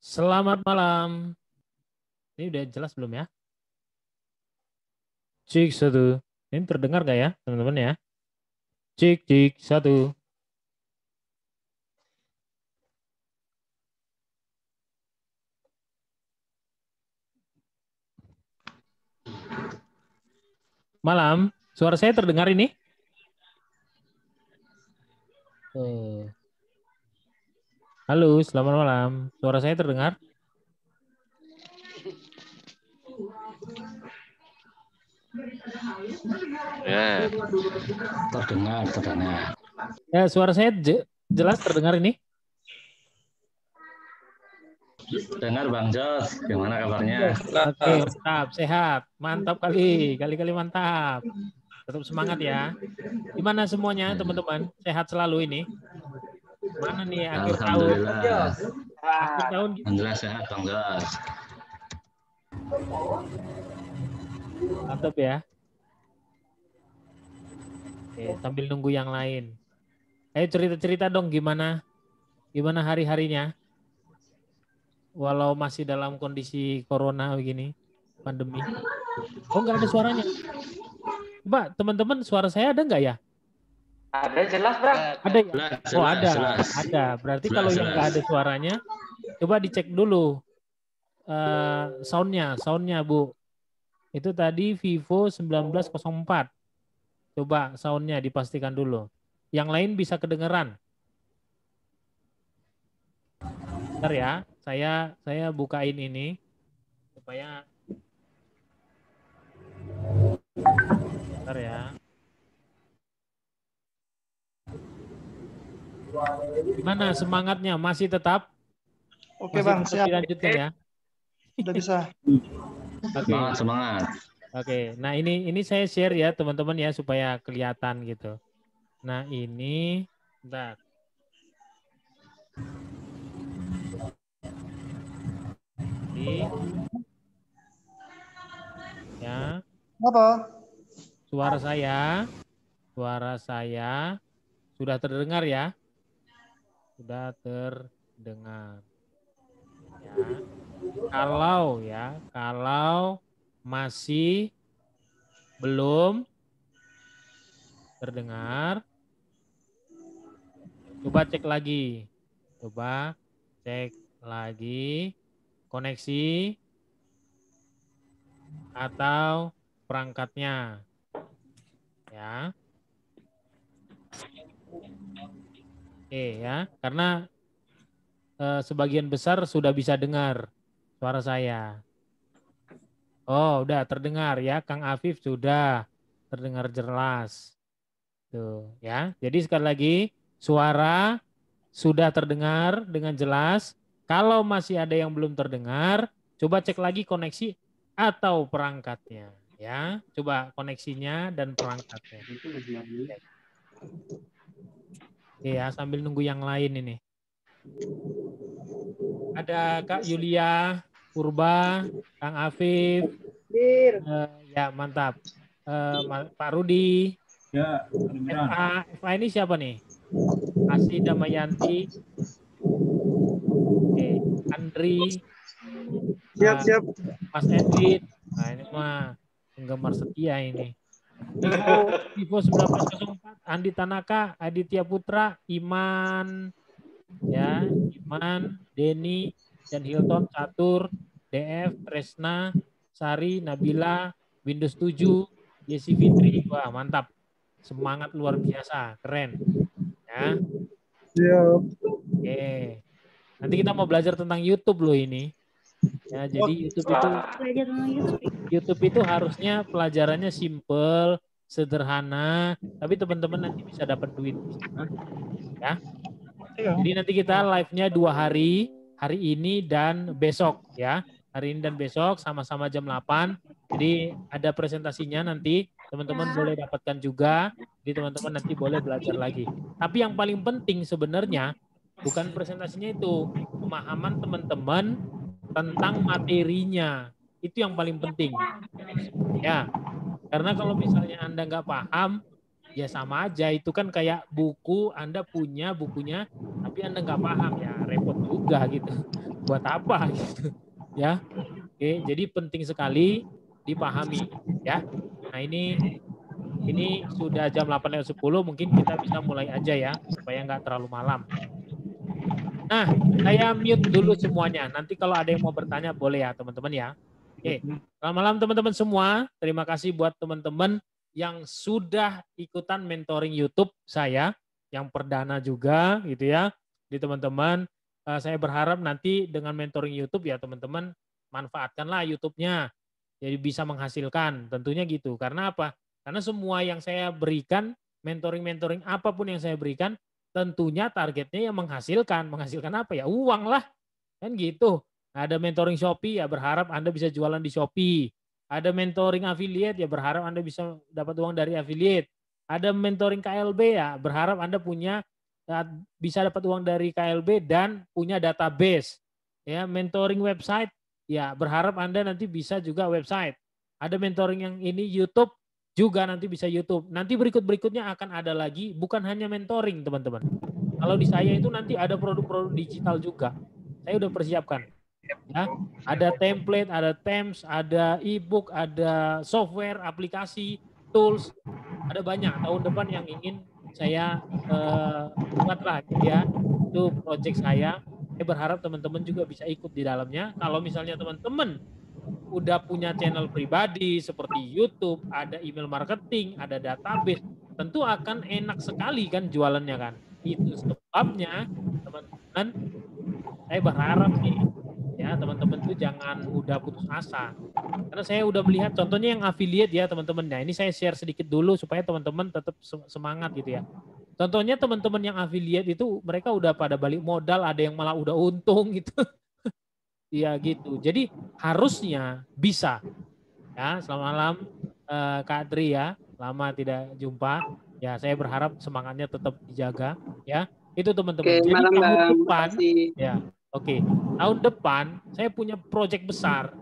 Selamat malam. Ini udah jelas belum ya? Cik satu. Ini terdengar nggak ya teman-teman ya? Cik cik satu. Malam. Suara saya terdengar ini? Halo, selamat malam. Suara saya terdengar? Ya. Terdengar. Ya, suara saya jelas terdengar ini? Dengar Bang Jos, gimana kabarnya? Oke, mantap, sehat. Mantap kali, kali-kali mantap. Tetap semangat ya. Gimana semuanya teman-teman? Sehat selalu ini? Mana nih akhir tahun? Alhamdulillah. Akhir tahun Alhamdulillah sehat Bang Jos. mantap ya. Oke, sambil nunggu yang lain. Ayo cerita-cerita dong gimana hari-harinya. Walau masih dalam kondisi corona begini, pandemi. Oh, nggak ada suaranya. Coba teman-teman suara saya ada nggak ya? Ada jelas, Bang. Ada ya? Oh, ada. Jelas. Ada. Berarti kalau yang nggak ada suaranya, coba dicek dulu soundnya Bu. Itu tadi Vivo 1904. Coba soundnya dipastikan dulu. Yang lain bisa kedengeran. Bentar ya, saya bukain ini supaya bentar ya. Gimana semangatnya? Masih tetap? Oke Bang, siap. Dilanjutkan ya. Udah bisa. Oke. Semangat. Oke. Nah, ini saya share ya teman-teman ya supaya kelihatan gitu. Nah, ini bentar. Ya. Apa? Suara saya sudah terdengar ya? Sudah terdengar. Ya. Kalau masih belum terdengar, coba cek lagi. Coba cek lagi koneksi atau perangkatnya. Ya. Oke ya, karena sebagian besar sudah bisa dengar suara saya. Oh, udah terdengar ya, Kang Afif sudah terdengar jelas. Tuh, ya. Jadi sekali lagi, suara sudah terdengar dengan jelas. Kalau masih ada yang belum terdengar, coba cek lagi koneksi atau perangkatnya, ya. Coba koneksinya dan perangkatnya. Oke ya, sambil nunggu yang lain ini. Ada Kak Yulia, Purba, Kang Afif. Ya, mantap. Pak Rudi. Ya, FA ini siapa nih? Asih Damayanti. Oke, Andri. Siap. Mas Edwin. Nah, ini mah penggemar setia ini. Vivo 1904, Andi Tanaka, Aditya Putra, Iman, ya, Iman, Denny, dan Hilton, Catur, DF, Tresna, Sari, Nabila, Windows 7, Yesi Fitri. Wah, mantap. Semangat luar biasa, keren. Ya. Siap. Oke. Nanti kita mau belajar tentang YouTube loh ini. Ya, jadi YouTube itu harusnya pelajarannya simple, sederhana, tapi teman-teman nanti bisa dapat duit. Ya. Jadi nanti kita live-nya 2 hari, hari ini dan besok ya. Hari ini dan besok sama-sama jam 8. Jadi ada presentasinya nanti teman-teman boleh dapatkan juga. Jadi teman-teman nanti boleh belajar lagi. Tapi yang paling penting sebenarnya bukan presentasinya itu, pemahaman teman-teman tentang materinya. Itu yang paling penting. Ya, karena kalau misalnya Anda nggak paham, ya sama aja. Itu kan kayak buku, Anda punya bukunya, tapi Anda nggak paham, ya repot juga gitu. buat apa gitu ya. Oke, jadi penting sekali dipahami ya. Nah, ini sudah jam 8.10, mungkin kita bisa mulai aja ya supaya nggak terlalu malam. Nah, saya mute dulu semuanya. Nanti kalau ada yang mau bertanya boleh ya teman-teman ya. Oke, selamat malam teman-teman semua. Terima kasih buat teman-teman yang sudah ikutan mentoring YouTube saya, yang perdana juga gitu ya. Di teman-teman, saya berharap nanti dengan mentoring YouTube ya teman-teman, manfaatkanlah YouTube-nya. Jadi bisa menghasilkan, tentunya gitu. Karena apa? Karena semua yang saya berikan, mentoring-mentoring apapun yang saya berikan, tentunya targetnya yang menghasilkan. Menghasilkan apa ya? Uang lah. Kan gitu. Ada mentoring Shopee ya berharap Anda bisa jualan di Shopee. Ada mentoring affiliate ya berharap Anda bisa dapat uang dari affiliate. Ada mentoring KLB ya berharap Anda bisa dapat uang dari KLB dan punya database. Ya, mentoring website ya berharap Anda nanti bisa juga website. Ada mentoring yang ini YouTube juga nanti bisa YouTube. Nanti berikutnya akan ada lagi, bukan hanya mentoring teman-teman. Kalau di saya itu nanti ada produk-produk digital juga. Saya udah persiapkan. Ya, ada template, ada themes, ada ebook, ada software, aplikasi, tools, ada banyak. Tahun depan yang ingin saya buat lah ya. Itu project saya. Saya berharap teman-teman juga bisa ikut di dalamnya. Kalau misalnya teman-teman udah punya channel pribadi seperti YouTube, ada email marketing, ada database, tentu akan enak sekali kan jualannya kan. Itu sebabnya teman-teman, saya berharap sih ya teman-teman tuh jangan mudah putus asa. Karena saya udah melihat contohnya yang affiliate ya teman-teman. Nah, ini saya share sedikit dulu supaya teman-teman tetap semangat gitu ya. Contohnya teman-teman yang affiliate itu mereka udah pada balik modal, ada yang malah udah untung gitu. Iya gitu. Jadi harusnya bisa. Ya, selamat malam Kak Tri ya. Lama tidak jumpa. Ya, saya berharap semangatnya tetap dijaga ya. Itu teman-teman. Oke, Jadi malam tahun Bang. depan Makasih. ya. Oke. Tahun depan saya punya proyek besar.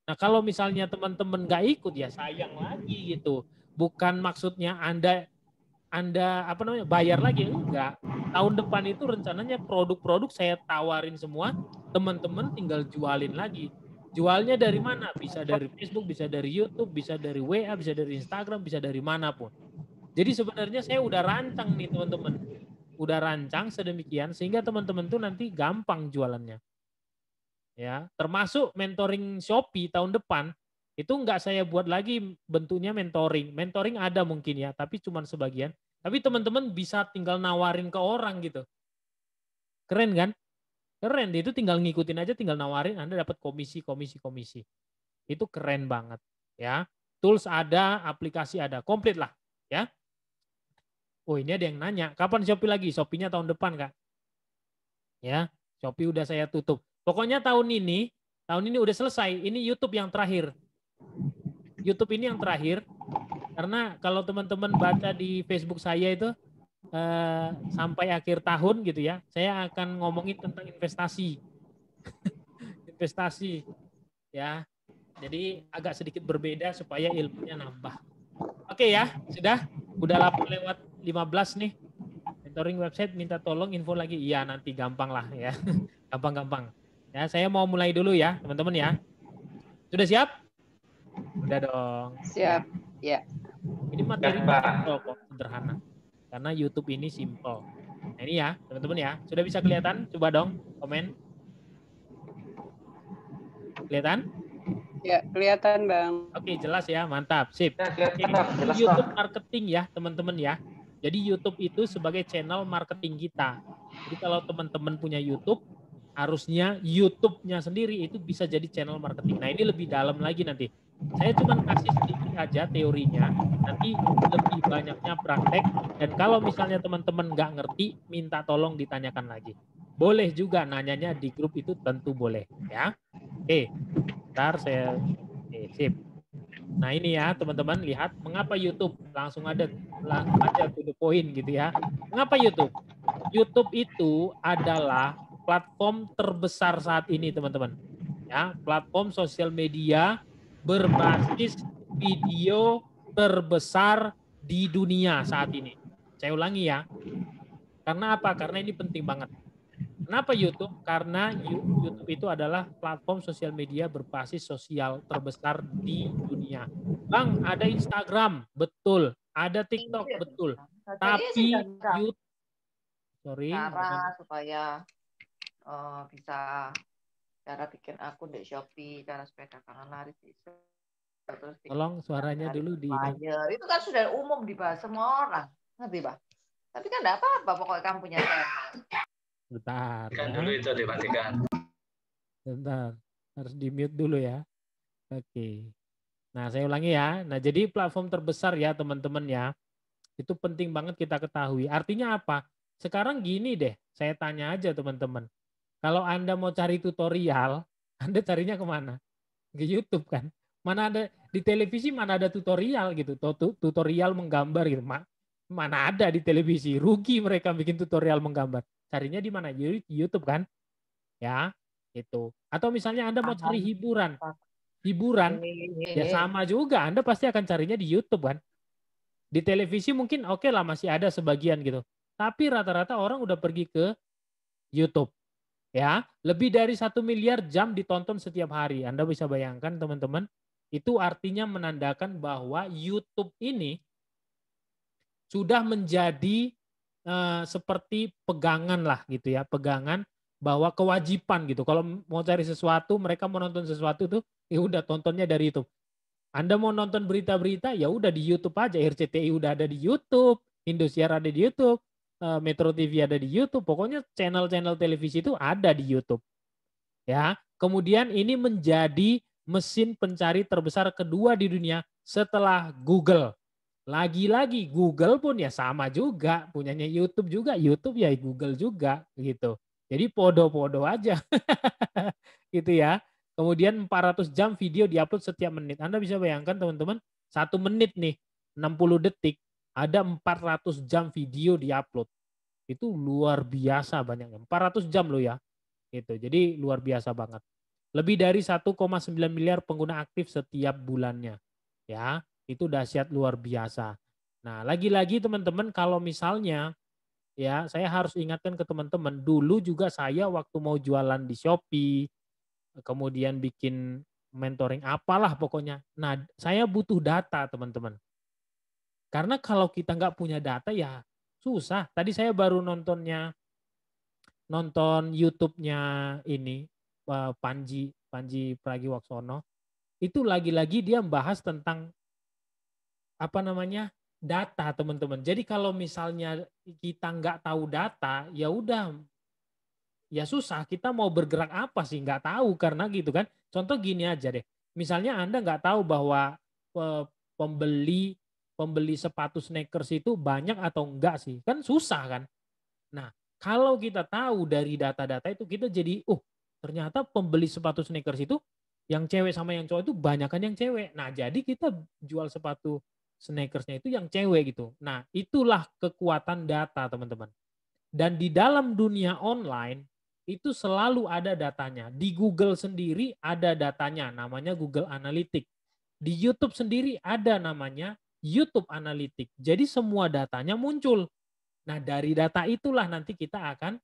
Nah, kalau misalnya teman-teman nggak ikut ya sayang lagi gitu. Bukan maksudnya Anda apa namanya bayar lagi, enggak. Tahun depan itu rencananya produk-produk saya tawarin semua, teman-teman tinggal jualin lagi. Jualnya dari mana? Bisa dari Facebook, bisa dari YouTube, bisa dari WA, bisa dari Instagram, bisa dari manapun. Jadi sebenarnya saya udah rancang nih teman-teman. Udah rancang sedemikian sehingga teman-teman tuh nanti gampang jualannya. Ya, termasuk mentoring Shopee tahun depan itu enggak saya buat lagi bentuknya mentoring. Mentoring ada mungkin ya, tapi cuma sebagian. Tapi teman-teman bisa tinggal nawarin ke orang gitu. Keren kan? Keren, itu tinggal ngikutin aja, tinggal nawarin, Anda dapat komisi. Itu keren banget ya. Tools ada, aplikasi ada, komplit lah ya. Oh, ini ada yang nanya, kapan Shopee lagi? Shopee-nya tahun depan, Kak. Ya, Shopee udah saya tutup. Pokoknya tahun ini udah selesai. Ini YouTube yang terakhir. YouTube ini yang terakhir. Karena kalau teman-teman baca di Facebook saya itu sampai akhir tahun gitu ya, saya akan ngomongin tentang investasi. Investasi ya. Jadi agak sedikit berbeda supaya ilmunya nambah. Oke ya, sudah. Udah 8:15 nih. Mentoring website minta tolong info lagi. Iya, nanti gampang lah ya. Gampang-gampang. Ya, saya mau mulai dulu ya, teman-teman ya. Sudah siap? Udah dong. Siap. Ya. Ini materi simple kok, sederhana. Karena YouTube ini simple. Nah, ini ya, teman-teman ya. Sudah bisa kelihatan? Coba dong komen. Kelihatan? Ya, kelihatan Bang. Oke, jelas ya, mantap, sip. Oke, YouTube marketing ya, teman-teman ya. Jadi YouTube itu sebagai channel marketing kita. Jadi kalau teman-teman punya YouTube, harusnya YouTube-nya sendiri itu bisa jadi channel marketing. Nah, ini lebih dalam lagi nanti. Saya cuma kasih sedikit aja teorinya, nanti lebih banyaknya praktek. Dan kalau misalnya teman-teman nggak ngerti, minta tolong ditanyakan lagi. Boleh juga nanyanya di grup itu, tentu boleh ya. Oke, ntar saya sip. Nah ini ya teman-teman, lihat mengapa YouTube, langsung aja to the point gitu ya. Mengapa YouTube? YouTube itu adalah platform terbesar saat ini teman-teman. Ya, platform sosial media berbasis video terbesar di dunia saat ini. Saya ulangi ya. Karena apa? Karena ini penting banget. Kenapa YouTube? Karena YouTube itu adalah platform sosial media berbasis sosial terbesar di dunia. Bang, ada Instagram, betul. Ada TikTok, betul. Tapi YouTube, sorry, cara supaya bisa cara bikin akun di Shopee, cara sepeda kangen laris bisa. Terus tolong suaranya dulu di itu kan sudah umum dibahas semua orang, ngerti Pak? Tapi kan enggak apa-apa, pokoknya kamu punya channel. Bentar. Kan dulu itu dimatikan. Bentar, harus di mute dulu ya. Oke. Nah, saya ulangi ya. Nah, jadi platform terbesar ya teman-teman ya. Itu penting banget kita ketahui. Artinya apa? Sekarang gini deh, saya tanya aja teman-teman. Kalau Anda mau cari tutorial, Anda carinya kemana? Ke YouTube kan? Mana ada di televisi, mana ada tutorial gitu, tutorial menggambar gitu. Mana ada di televisi, rugi mereka bikin tutorial menggambar. Carinya di mana? YouTube kan? Ya, itu. Atau misalnya Anda mau cari hiburan, ya sama juga. Anda pasti akan carinya di YouTube kan? Di televisi mungkin oke lah masih ada sebagian gitu. Tapi rata-rata orang udah pergi ke YouTube. Ya, lebih dari 1 miliar jam ditonton setiap hari. Anda bisa bayangkan teman-teman, itu artinya menandakan bahwa YouTube ini sudah menjadi seperti pegangan lah gitu ya, pegangan bahwa kewajiban gitu. Kalau mau cari sesuatu, mereka mau nonton sesuatu tuh, ya udah tontonnya dari YouTube. Anda mau nonton berita-berita, ya udah di YouTube aja. RCTI udah ada di YouTube, Indosiar ada di YouTube, Metro TV ada di YouTube. Pokoknya channel-channel televisi itu ada di YouTube. Ya, kemudian ini menjadi mesin pencari terbesar kedua di dunia setelah Google. Lagi-lagi Google pun ya sama juga, punyanya YouTube juga, YouTube ya Google juga gitu. Jadi podo-podo aja. Gitu ya. Kemudian 400 jam video diupload setiap menit. Anda bisa bayangkan teman-teman, 1 menit nih, 60 detik, ada 400 jam video diupload. Itu luar biasa banyaknya. 400 jam loh ya. Gitu. Jadi luar biasa banget. Lebih dari 1,9 miliar pengguna aktif setiap bulannya. Ya, itu dahsyat luar biasa. Nah, lagi-lagi teman-teman kalau misalnya ya saya harus ingatkan ke teman-teman, dulu juga saya waktu mau jualan di Shopee, kemudian bikin mentoring apalah pokoknya. Nah, saya butuh data teman-teman. Karena kalau kita nggak punya data ya susah. Tadi saya baru nonton YouTube-nya ini Panji Pragiwaksono. Itu lagi-lagi dia membahas tentang apa namanya data teman-teman. Jadi kalau misalnya kita nggak tahu data, ya udah ya susah. Kita mau bergerak apa sih nggak tahu karena gitu kan. Contoh gini aja deh. Misalnya Anda nggak tahu bahwa pembeli sepatu sneakers itu banyak atau enggak sih, kan susah kan. Nah kalau kita tahu dari data-data itu kita jadi ternyata pembeli sepatu sneakers itu yang cewek sama yang cowok itu banyakan yang cewek. Nah jadi kita jual sepatu sneakersnya itu yang cewek gitu. Nah itulah kekuatan data teman-teman. Dan di dalam dunia online itu selalu ada datanya. Di Google sendiri ada datanya, namanya Google Analytics. Di YouTube sendiri ada namanya YouTube Analytics. Jadi semua datanya muncul. Nah dari data itulah nanti kita akan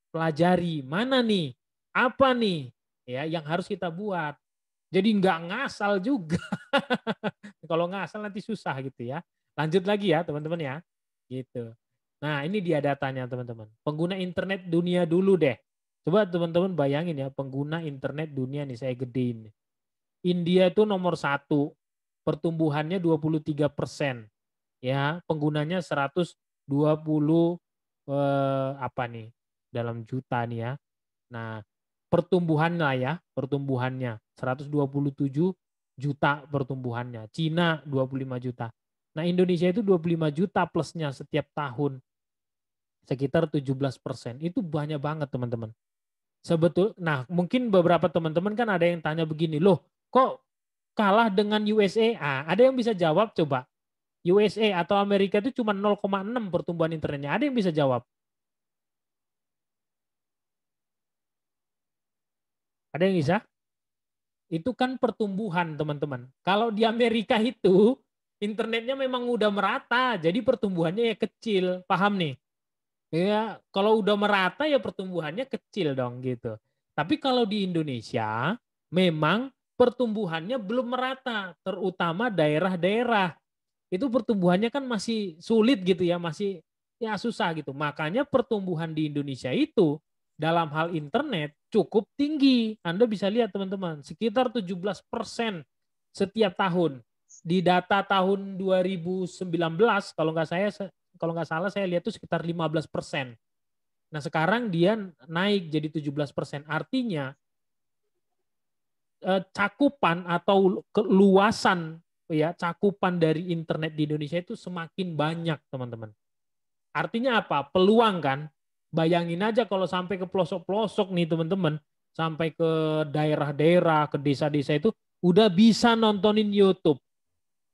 pelajari mana nih, apa nih ya yang harus kita buat. Jadi nggak ngasal juga. Kalau ngasal nanti susah gitu ya. Lanjut lagi ya teman-teman ya. Gitu. Nah ini dia datanya teman-teman. Pengguna internet dunia dulu deh. Coba teman-teman bayangin ya pengguna internet dunia nih saya gedein. India itu nomor 1. Pertumbuhannya 23%. Ya penggunanya 120 apa nih dalam juta nih ya. Nah pertumbuhan lah ya, pertumbuhannya 127 juta pertumbuhannya. Cina 25 juta. Nah Indonesia itu 25 juta plusnya setiap tahun. Sekitar 17%. Itu banyak banget teman-teman. Nah mungkin beberapa teman-teman kan ada yang tanya begini, loh kok kalah dengan USA? Ada yang bisa jawab coba. USA atau Amerika itu cuma 0,6 pertumbuhan internetnya. Ada yang bisa jawab? Ada yang bisa? Itu kan pertumbuhan teman-teman. Kalau di Amerika itu internetnya memang udah merata, jadi pertumbuhannya ya kecil. Paham nih? Ya, kalau udah merata ya pertumbuhannya kecil dong gitu. Tapi kalau di Indonesia memang pertumbuhannya belum merata, terutama daerah-daerah. Itu pertumbuhannya kan masih sulit gitu ya, masih ya susah gitu. Makanya pertumbuhan di Indonesia itu dalam hal internet cukup tinggi. Anda bisa lihat teman-teman, sekitar 17% setiap tahun. Di data tahun 2019 kalau nggak salah saya lihat itu sekitar 15%. Nah sekarang dia naik jadi 17%. Artinya cakupan atau keluasan ya cakupan dari internet di Indonesia itu semakin banyak teman-teman. Artinya apa? Peluang kan. Bayangin aja kalau sampai ke pelosok-pelosok nih teman-teman, sampai ke daerah-daerah, ke desa-desa itu udah bisa nontonin YouTube.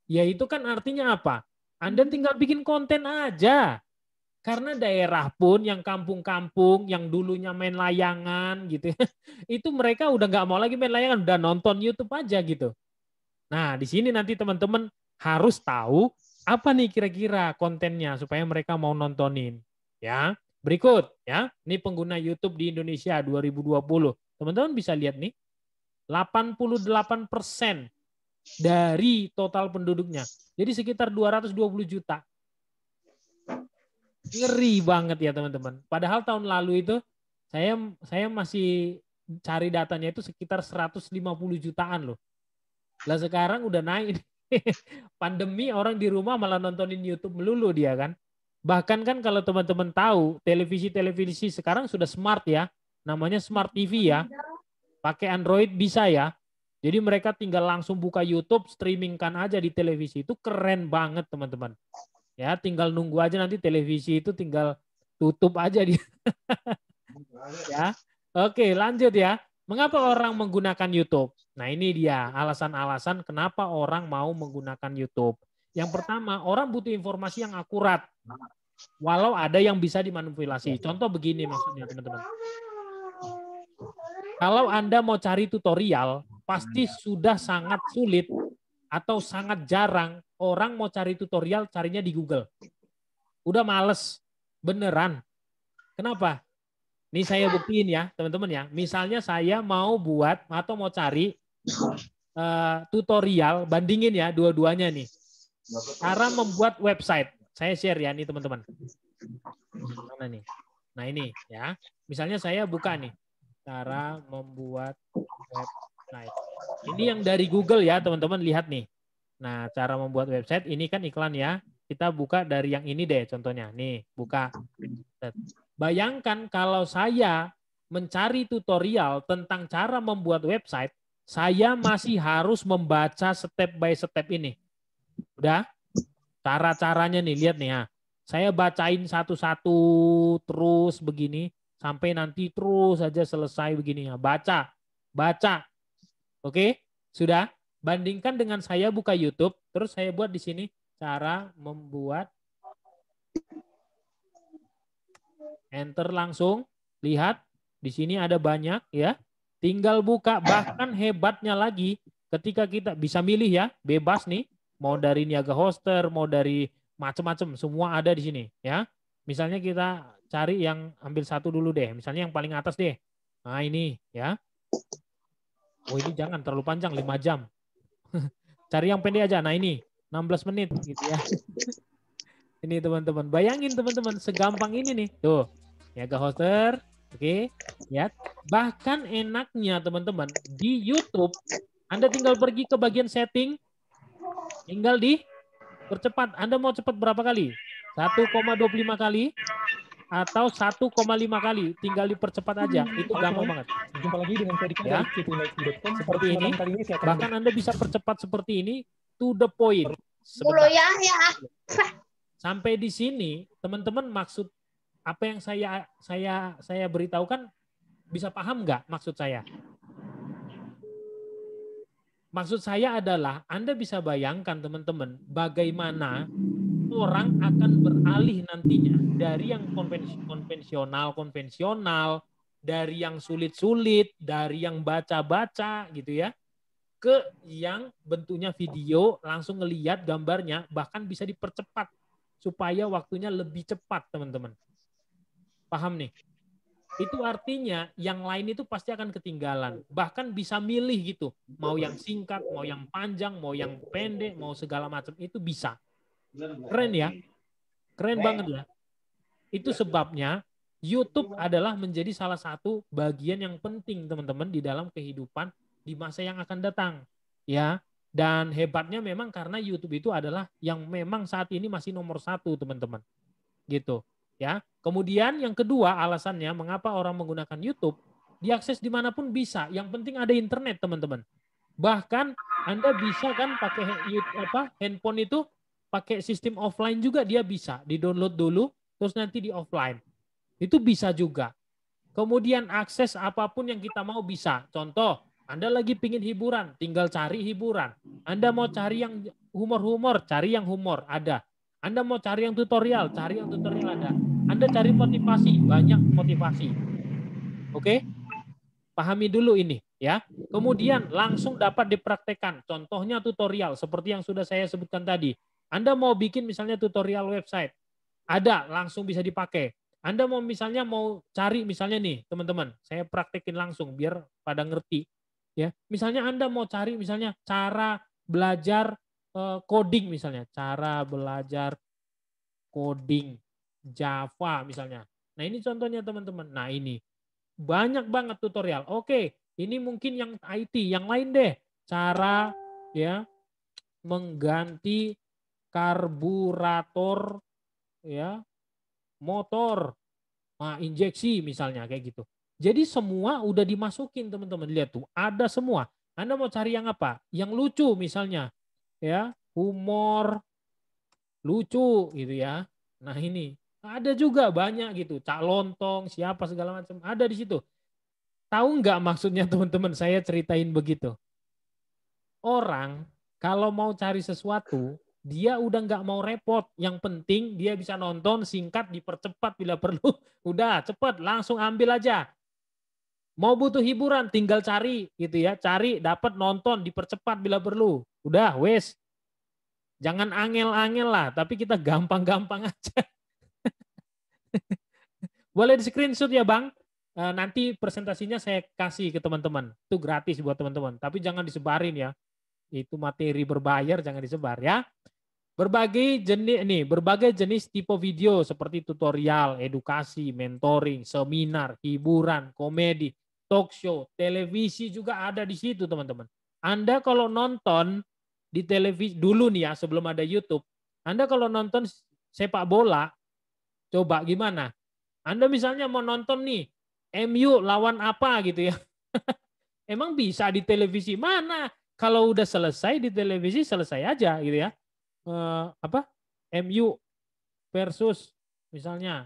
Ya itu kan artinya apa? Anda tinggal bikin konten aja. Karena daerah pun yang kampung-kampung yang dulunya main layangan gitu ya, itu mereka udah nggak mau lagi main layangan, udah nonton YouTube aja gitu. Nah di sini nanti teman-teman harus tahu apa nih kira-kira kontennya supaya mereka mau nontonin. Ya berikut ya, ini pengguna YouTube di Indonesia 2020. Teman-teman bisa lihat nih, 88% dari total penduduknya. Jadi sekitar 220 juta. Ngeri banget ya teman-teman. Padahal tahun lalu itu saya masih cari datanya itu sekitar 150 jutaan loh. Lah sekarang udah naik. Pandemi orang di rumah malah nontonin YouTube melulu dia kan. Bahkan kan kalau teman-teman tahu televisi-televisi sekarang sudah smart ya. Namanya Smart TV ya. Pakai Android bisa ya. Jadi mereka tinggal langsung buka YouTube, streamingkan aja di televisi. Itu keren banget teman-teman. Ya, tinggal nunggu aja nanti televisi itu tinggal tutup aja dia. Ya. Oke, lanjut ya. Mengapa orang menggunakan YouTube? Nah, ini dia alasan-alasan kenapa orang mau menggunakan YouTube. Yang pertama, orang butuh informasi yang akurat. Walau ada yang bisa dimanipulasi. Contoh begini maksudnya, teman-teman. Kalau Anda mau cari tutorial, pasti sudah sangat sulit atau sangat jarang orang mau cari tutorial carinya di Google. Udah males. Beneran. Kenapa? Ini saya buktiin ya teman-teman ya. Misalnya saya mau buat atau mau cari tutorial, bandingin ya dua-duanya nih. Cara membuat website. Saya share ya nih teman-teman. Mana nih? Nah ini ya. Misalnya saya buka nih. Cara membuat website. Ini yang dari Google ya teman-teman, lihat nih. Nah, cara membuat website ini kan iklan ya. Kita buka dari yang ini deh contohnya. Nih, buka. Bayangkan kalau saya mencari tutorial tentang cara membuat website, saya masih harus membaca step by step ini. Udah? Cara-caranya nih, lihat nih ya. Saya bacain satu-satu terus begini sampai nanti terus saja selesai begini ya. Baca. Baca. Oke? Sudah? Bandingkan dengan saya buka YouTube, terus saya buat di sini cara membuat, enter langsung, lihat di sini ada banyak ya, tinggal buka. Bahkan hebatnya lagi, ketika kita bisa milih ya, bebas nih, mau dari Niaga Hoster, mau dari macam-macam, semua ada di sini ya. Misalnya kita cari yang, ambil satu dulu deh, misalnya yang paling atas deh. Nah ini ya. Oh ini jangan terlalu panjang, 5 jam. Cari yang pendek aja. Nah ini 16 menit gitu ya. Ini teman-teman. Bayangin teman-teman segampang ini nih. Tuh. Niaga Hoster. Oke. Lihat. Bahkan enaknya teman-teman di YouTube Anda tinggal pergi ke bagian setting. Tinggal di percepat. Anda mau cepat berapa kali? 1,25 kali atau 1,5 kali, tinggal dipercepat aja, itu gampang banget. Jumpa lagi dengan saya ya. Seperti ini, bahkan Anda bisa percepat seperti ini to the point. Sampai di sini, teman-teman maksud apa yang saya beritahukan bisa paham nggak maksud saya? Maksud saya adalah Anda bisa bayangkan teman-teman bagaimana orang akan beralih nantinya dari yang konvensional, dari yang sulit-sulit, dari yang baca-baca gitu ya, ke yang bentuknya video, langsung ngelihat gambarnya, bahkan bisa dipercepat supaya waktunya lebih cepat teman-teman. Paham nih? Itu artinya yang lain itu pasti akan ketinggalan. Bahkan bisa milih gitu. Mau yang singkat, mau yang panjang, mau yang pendek, mau segala macam. Itu bisa. Keren ya? Keren banget ya. Itu sebabnya YouTube adalah menjadi salah satu bagian yang penting teman-teman di dalam kehidupan di masa yang akan datang. Ya. Dan hebatnya memang karena YouTube itu adalah yang memang saat ini masih nomor 1 teman-teman. Gitu. Ya, kemudian yang kedua alasannya mengapa orang menggunakan YouTube, diakses dimanapun bisa. Yang penting ada internet teman-teman. Bahkan Anda bisa kan pakai handphone itu pakai sistem offline juga dia bisa. Di-download dulu, terus nanti di offline. Itu bisa juga. Kemudian akses apapun yang kita mau bisa. Contoh, Anda lagi pingin hiburan, tinggal cari hiburan. Anda mau cari yang humor-humor, cari yang humor, ada. Anda mau cari yang tutorial, cari yang tutorial ada. Anda cari motivasi, banyak motivasi. Oke? Pahami dulu ini ya. Kemudian langsung dapat dipraktekkan. Contohnya tutorial seperti yang sudah saya sebutkan tadi. Anda mau bikin misalnya tutorial website. Ada, langsung bisa dipakai. Anda mau misalnya mau cari misalnya nih, teman-teman, saya praktekin langsung biar pada ngerti. Ya, misalnya Anda mau cari misalnya cara belajar coding misalnya, cara belajar coding Java misalnya. Nah ini contohnya teman-teman. Nah ini banyak banget tutorial. Oke, ini mungkin yang IT, yang lain deh. Cara ya mengganti karburator ya motor, injeksi misalnya kayak gitu. Jadi semua udah dimasukin teman-teman. Lihat tuh, ada semua. Anda mau cari yang apa? Yang lucu misalnya. Ya, humor, lucu gitu ya. Nah ini, ada juga banyak gitu. Cak Lontong, siapa segala macam. Ada di situ. Tahu nggak maksudnya teman-teman saya ceritain begitu? Orang kalau mau cari sesuatu, dia udah nggak mau repot. Yang penting dia bisa nonton, singkat, dipercepat bila perlu. Udah, cepet, langsung ambil aja. Mau butuh hiburan, tinggal cari gitu ya. Cari, dapat, nonton, dipercepat bila perlu. Udah, wes. Jangan angel-angel lah, tapi kita gampang-gampang aja. Boleh di screenshot ya Bang. Nanti presentasinya saya kasih ke teman-teman. Itu gratis buat teman-teman. Tapi jangan disebarin ya. Itu materi berbayar, jangan disebar ya. Berbagai jenis tipe video seperti tutorial, edukasi, mentoring, seminar, hiburan, komedi, talk show, televisi juga ada di situ teman-teman. Anda kalau nonton di televisi dulu nih ya sebelum ada YouTube, Anda kalau nonton sepak bola, coba gimana? Anda misalnya mau nonton nih MU lawan apa gitu ya. Emang bisa di televisi mana? Kalau udah selesai di televisi selesai aja gitu ya. MU versus misalnya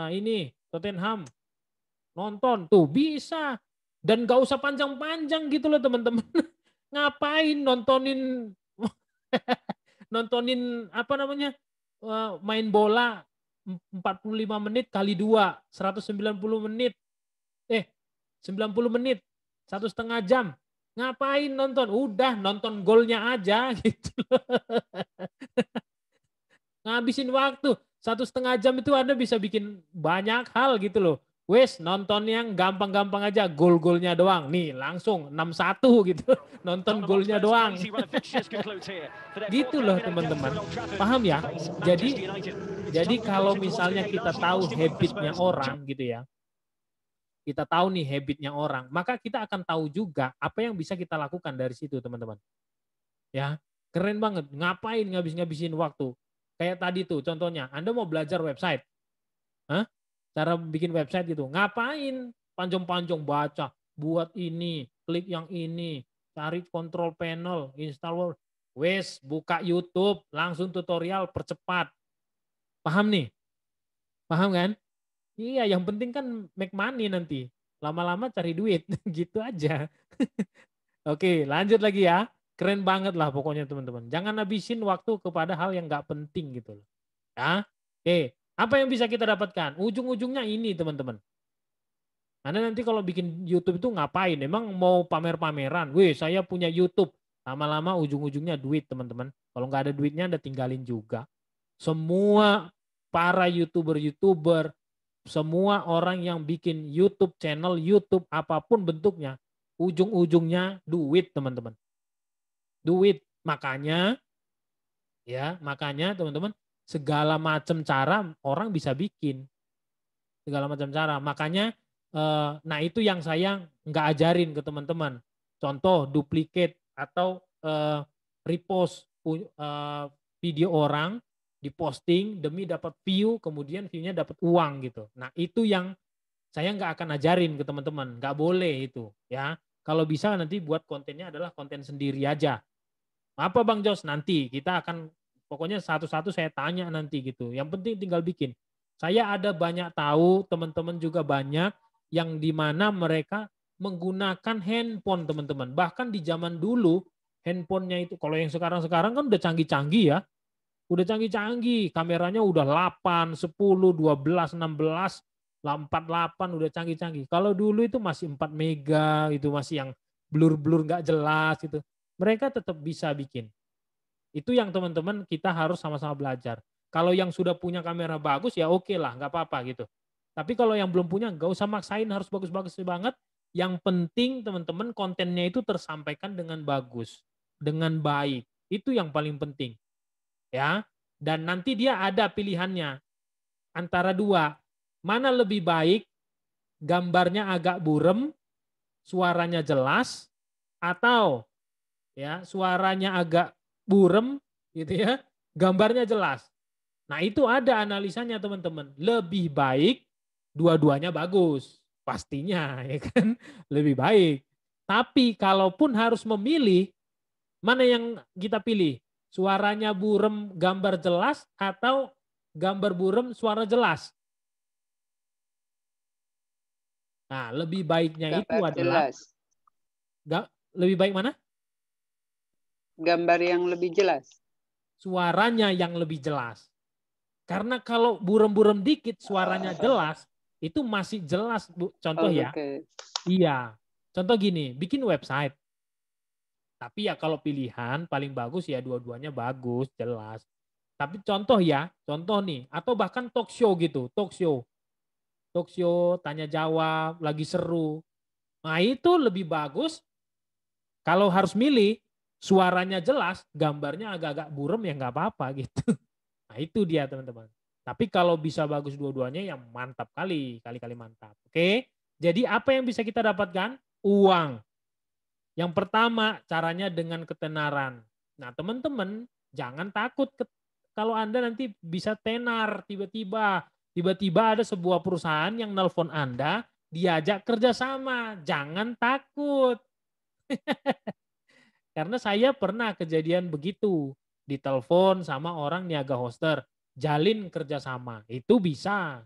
ini Tottenham nonton tuh bisa dan gak usah panjang-panjang gitu loh teman-teman. Ngapain nontonin apa namanya main bola 45 menit kali 2 190 menit 90 menit 1,5 jam. Ngapain nonton? Udah nonton golnya aja gitu. Ngabisin waktu 1,5 jam itu Anda bisa bikin banyak hal gitu loh. Wes nonton yang gampang-gampang aja, gol-golnya doang. Nih langsung 6-1 gitu. Nonton golnya doang. Gitu loh teman-teman. Paham ya? Jadi kalau misalnya kita tahu habitnya orang gitu ya. Kita tahu nih habitnya orang, maka kita akan tahu juga apa yang bisa kita lakukan dari situ teman-teman. Ya, keren banget. Ngapain ngabis-ngabisin waktu? Kayak tadi tuh contohnya, Anda mau belajar website. Cara bikin website gitu. Ngapain panjang-panjang baca, buat ini, klik yang ini, cari control panel, install Word. Wes, buka YouTube, langsung tutorial, percepat. Paham nih? Paham kan? Iya, yang penting kan make money nanti. Lama-lama cari duit, gitu aja. Oke, lanjut lagi ya. Keren banget lah pokoknya teman-teman. Jangan habisin waktu kepada hal yang nggak penting gitu. Ya, oke. Apa yang bisa kita dapatkan? Ujung-ujungnya ini teman-teman. Anda nanti kalau bikin YouTube itu ngapain? Emang mau pamer-pameran? Wih, saya punya YouTube. Lama-lama ujung-ujungnya duit teman-teman. Kalau nggak ada duitnya Anda tinggalin juga. Semua para YouTuber semua orang yang bikin YouTube channel, YouTube apapun bentuknya, ujung-ujungnya duit, teman-teman. Duit. Makanya teman-teman, segala macam cara orang bisa bikin. Segala macam cara. Makanya, nah itu yang saya nggak ajarin ke teman-teman. Contoh, duplicate atau repost video orang, diposting demi dapat view, kemudian view-nya dapat uang gitu. Nah itu yang saya nggak akan ajarin ke teman-teman. Nggak boleh itu. Ya. Kalau bisa nanti buat kontennya adalah konten sendiri aja. Apa Bang Jos? Nanti kita akan pokoknya satu-satu saya tanya nanti gitu. Yang penting tinggal bikin. Saya ada banyak tahu, teman-teman juga banyak yang dimana mereka menggunakan handphone teman-teman. Bahkan di zaman dulu handphonenya itu, kalau yang sekarang-sekarang kan udah canggih-canggih ya. Udah canggih-canggih, kameranya udah 8, 10, 12, 16, 48 udah canggih-canggih. Kalau dulu itu masih 4 mega, itu masih yang blur-blur nggak jelas gitu. Mereka tetap bisa bikin. Itu yang teman-teman kita harus sama-sama belajar. Kalau yang sudah punya kamera bagus ya oke lah, nggak apa-apa gitu. Tapi kalau yang belum punya nggak usah maksain harus bagus-bagus banget. Yang penting teman-teman kontennya itu tersampaikan dengan bagus, dengan baik. Itu yang paling penting. Ya. Dan nanti dia ada pilihannya antara dua. Mana lebih baik? Gambarnya agak burem, suaranya jelas, atau ya suaranya agak burem gitu ya, gambarnya jelas. Nah itu ada analisanya teman-teman. Lebih baik dua-duanya bagus, pastinya ya kan, lebih baik. Tapi kalaupun harus memilih, mana yang kita pilih? Suaranya burem, gambar jelas, atau gambar burem, suara jelas? Nah lebih baiknya itu Gambar adalah jelas. lebih baik mana? Gambar yang lebih jelas. Suaranya yang lebih jelas. Karena kalau burem-burem dikit suaranya jelas, itu masih jelas, Bu. Contoh ya. Okay. Iya. Contoh gini, bikin website. Tapi ya kalau pilihan paling bagus ya dua-duanya bagus, jelas. Tapi contoh ya, contoh nih, atau bahkan talk show gitu, talk show. Talk show, tanya jawab, lagi seru. Nah itu lebih bagus kalau harus milih, suaranya jelas, gambarnya agak-agak burem ya nggak apa-apa gitu. Nah itu dia teman-teman. Tapi kalau bisa bagus dua-duanya ya mantap kali mantap. Oke, jadi apa yang bisa kita dapatkan? Uang. Yang pertama caranya dengan ketenaran. Nah teman-teman jangan takut kalau Anda nanti bisa tenar tiba-tiba ada sebuah perusahaan yang nelpon Anda diajak kerjasama. Jangan takut. Karena saya pernah kejadian begitu. Ditelepon sama orang niaga hoster. Jalin kerjasama. Itu bisa.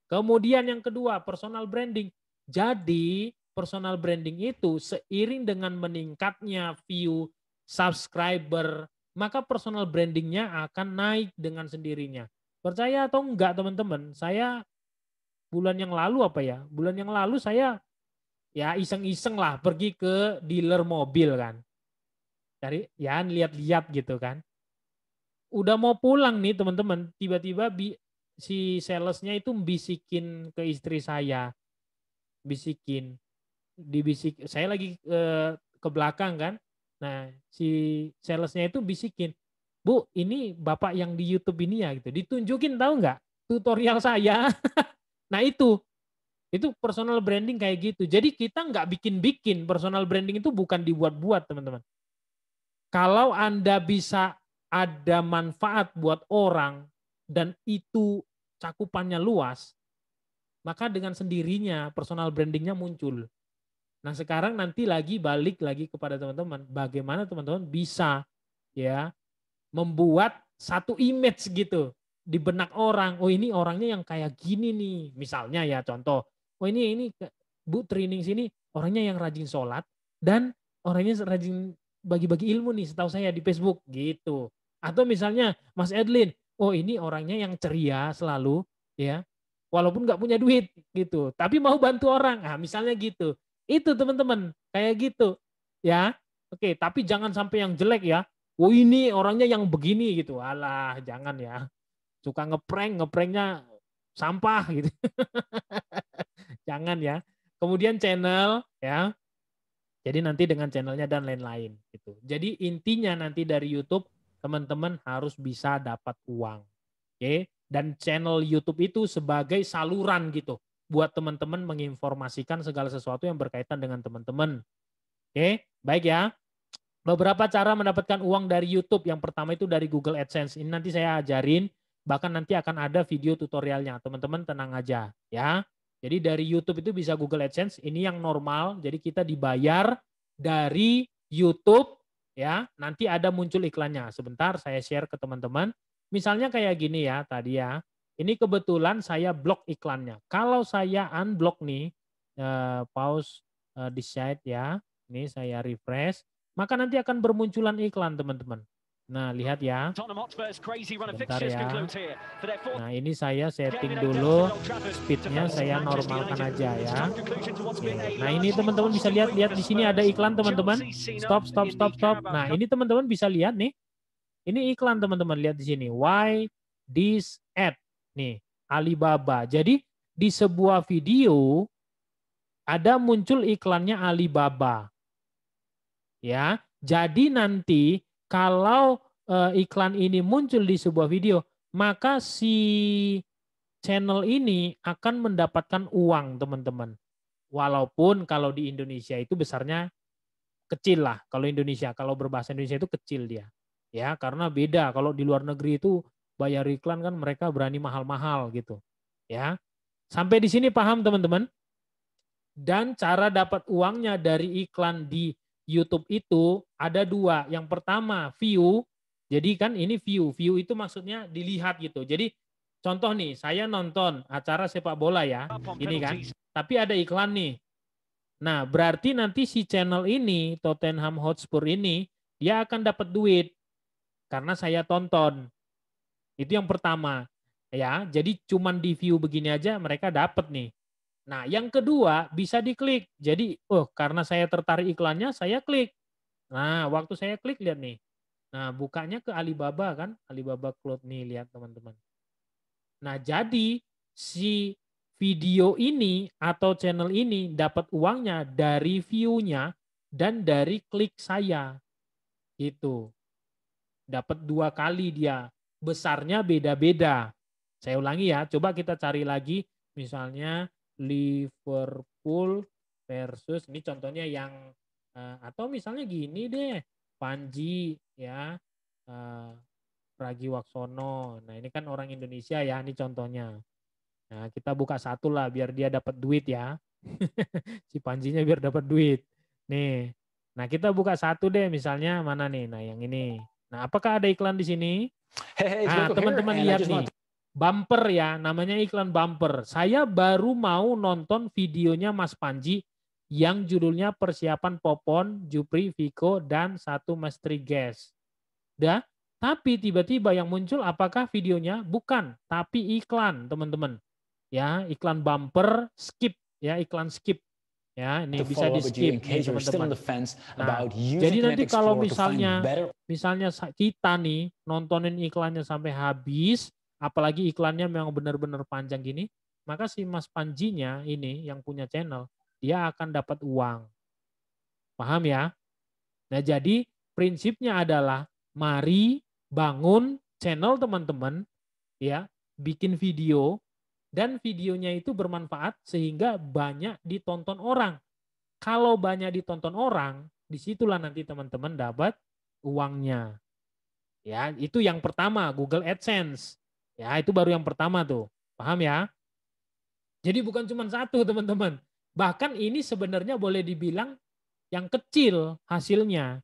Kemudian yang kedua, personal branding. Jadi personal branding itu seiring dengan meningkatnya view, subscriber, maka personal brandingnya akan naik dengan sendirinya. Percaya atau enggak teman-teman, saya bulan yang lalu Bulan yang lalu saya ya iseng-iseng lah pergi ke dealer mobil kan. Cari ya lihat-lihat gitu kan. Udah mau pulang nih teman-teman, tiba-tiba si salesnya itu bisikin ke istri saya. Dibisik, saya lagi ke belakang kan. Nah, si salesnya itu bisikin, "Bu, ini Bapak yang di YouTube ini ya," gitu. Ditunjukin tahu nggak? Tutorial saya. Nah, itu personal branding kayak gitu. Jadi kita nggak bikin-bikin, personal branding itu bukan dibuat-buat, teman-teman. Kalau Anda bisa ada manfaat buat orang dan itu cakupannya luas, maka dengan sendirinya personal brandingnya muncul. Nah sekarang nanti balik lagi kepada teman-teman, bagaimana teman-teman bisa ya membuat satu image gitu di benak orang. Oh ini orangnya yang kayak gini nih, misalnya ya contoh. Oh ini Bu training sini orangnya yang rajin sholat dan orangnya rajin bagi-bagi ilmu nih setahu saya di Facebook gitu. Atau misalnya Mas Edlin, oh ini orangnya yang ceria selalu ya, walaupun nggak punya duit gitu, tapi mau bantu orang. Nah misalnya gitu. Itu teman-teman kayak gitu ya. Oke, tapi jangan sampai yang jelek ya. Oh ini orangnya yang begini gitu. Alah, jangan ya. Suka ngepranknya sampah gitu. Jangan ya. Kemudian channel ya. Jadi nanti dengan channelnya dan lain-lain gitu. Jadi intinya nanti dari YouTube teman-teman harus bisa dapat uang. Oke? Dan channel YouTube itu sebagai saluran gitu buat teman-teman menginformasikan segala sesuatu yang berkaitan dengan teman-teman. Oke, baik ya. Beberapa cara mendapatkan uang dari YouTube. Yang pertama itu dari Google AdSense. Ini nanti saya ajarin, bahkan nanti akan ada video tutorialnya. Teman-teman tenang aja ya. Jadi dari YouTube itu bisa Google AdSense, ini yang normal. Jadi kita dibayar dari YouTube ya. Nanti ada muncul iklannya. Sebentar saya share ke teman-teman. Misalnya kayak gini ya tadi ya. Ini kebetulan saya blok iklannya. Kalau saya unblock nih, pause di site ya. Ini saya refresh. Maka nanti akan bermunculan iklan teman-teman. Nah lihat ya. Bentar ya. Nah ini saya setting dulu. Speednya saya normalkan aja ya. Nah ini teman-teman bisa lihat di sini ada iklan teman-teman. Stop. Nah ini teman-teman bisa lihat nih. Ini iklan teman-teman, lihat di sini. Why this ad? Nih, Alibaba. Jadi di sebuah video ada muncul iklannya Alibaba. Ya. Jadi nanti kalau iklan ini muncul di sebuah video, maka si channel ini akan mendapatkan uang, teman-teman. Walaupun kalau di Indonesia itu besarnya kecil lah. Kalau Indonesia, kalau berbahasa Indonesia itu kecil dia. Ya, karena beda kalau di luar negeri itu bayar iklan kan mereka berani mahal-mahal gitu. Ya. Sampai di sini paham teman-teman? Dan cara dapat uangnya dari iklan di YouTube itu ada dua. Yang pertama view. Jadi kan ini view. View itu maksudnya dilihat gitu. Jadi contoh nih, saya nonton acara sepak bola ya. Ini kan. Tapi ada iklan nih. Nah, berarti nanti si channel ini, Tottenham Hotspur ini, dia akan dapat duit. Karena saya tonton. Itu yang pertama. Ya, jadi cuman di view begini aja mereka dapat nih. Nah, yang kedua bisa diklik. Jadi, karena saya tertarik iklannya, saya klik. Nah, waktu saya klik, lihat nih. Nah, bukanya ke Alibaba kan. Alibaba Cloud nih, lihat teman-teman. Nah, jadi si video ini atau channel ini dapat uangnya dari view-nya dan dari klik saya. Itu. Dapat 2 kali dia. Besarnya beda-beda. Saya ulangi ya, coba kita cari lagi. Misalnya Liverpool versus, ini contohnya yang, atau misalnya gini deh, Panji ya, Pragiwaksono. Nah ini kan orang Indonesia ya, ini contohnya. Nah kita buka satu lah biar dia dapat duit ya. Si Panjinya biar dapat duit. Nih, nah kita buka satu deh, misalnya mana nih? Nah yang ini. Nah apakah ada iklan di sini? Nah teman-teman lihat nih. Bumper ya, namanya iklan bumper. Saya baru mau nonton videonya Mas Panji yang judulnya Persiapan Popon, Jupri, Viko, dan satu Misteri Gas. Dah, tapi tiba-tiba yang muncul apakah videonya? Bukan, tapi iklan teman-teman. Ya, iklan bumper, skip ya, iklan skip. Ya, ini bisa di skip teman-teman. Nah, jadi nanti kalau misalnya kita nih nontonin iklannya sampai habis, apalagi iklannya memang benar-benar panjang gini, maka si Mas Panjinya ini yang punya channel, dia akan dapat uang. Paham ya? Nah, jadi prinsipnya adalah mari bangun channel teman-teman ya, bikin video dan videonya itu bermanfaat sehingga banyak ditonton orang. Kalau banyak ditonton orang, disitulah nanti teman-teman dapat uangnya. Ya, itu yang pertama, Google AdSense. Ya, itu baru yang pertama tuh. Paham ya? Jadi bukan cuma satu, teman-teman. Bahkan ini sebenarnya boleh dibilang yang kecil hasilnya.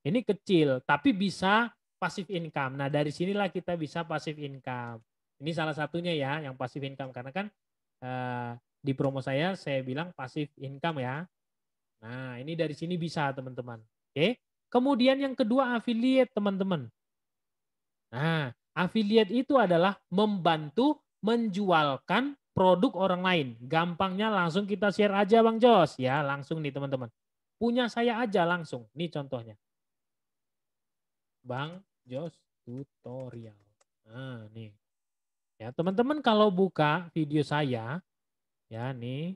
Ini kecil, tapi bisa passive income. Nah, dari sinilah kita bisa passive income. Ini salah satunya ya, yang passive income. Karena kan di promo saya bilang passive income ya. Nah, ini dari sini bisa, teman-teman. Oke. Kemudian yang kedua, affiliate, teman-teman. Nah, affiliate itu adalah membantu menjualkan produk orang lain. Gampangnya langsung kita share aja Bang Jos. Ya, langsung nih teman-teman. Punya saya aja langsung. Nih contohnya. Bang Jos tutorial. Nah, nih. Ya, teman-teman kalau buka video saya, ya nih,